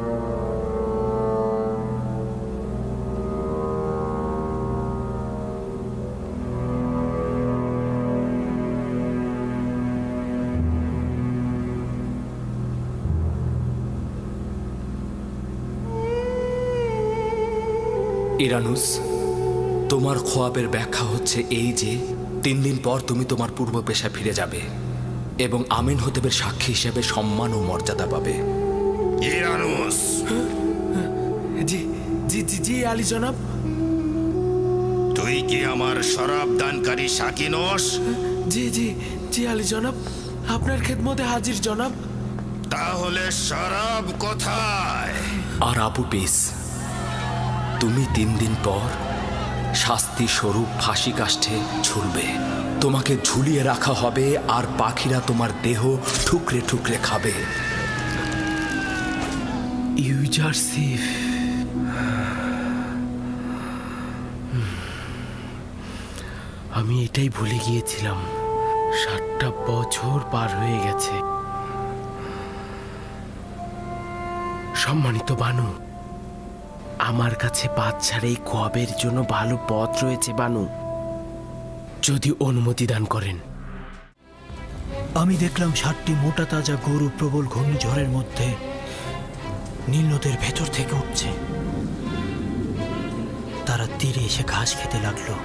ইরানুস, তোমার খোয়াবের ব্যাখ্যা হচ্ছে এই যে 3 দিন পর তুমি তোমার পূর্ব পেশায় ফিরে যাবে এবং আমেনহতেবের সাক্ষী হিসেবে সম্মান ও মর্যাদা পাবে। ইরানুস। জি জি জি জি আলী জনাব। তুই কি আমার শরাব দানকারী সাকি নস? জি জি জি আলী জনাব, আপনার খেদমতে হাজির জনাব। তাহলে শরাব কোথায়? আর আবু পিস, তুমি 3 দিন পর শাস্তি স্বরূপ ফাঁসি কাষ্ঠে ঝুলবে। তোমাকে ঝুলিয়ে রাখা হবে আর পাখিরা তোমার দেহ ঠুকরে ঠুকরে খাবে। ইউজারসিফ। আমি এটাই ভুলে গিয়েছিলাম, 60টা বছর পার হয়ে গেছে। সম্মানিত বানু, আমার কাছে বাচ্চার এই খোয়াবের জন্য ভালো পথ রয়েছে বানু, যদি অনুমতি দান করেন। আমি দেখলাম 60টি মোটা তাজা গরু প্রবল ঘূর্ণিঝড়ের মধ্যে নীল নদের ভেতর থেকে উঠছে। তারা তীরে এসে ঘাস খেতে লাগলো।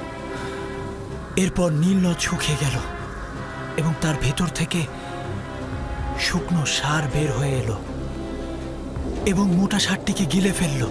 এরপর নীল নদ শুকিয়ে গেল এবং তার ভেতর থেকে শুকনো সার বের হয়ে এলো এবং মোটা সারটিকে গিলে ফেললো।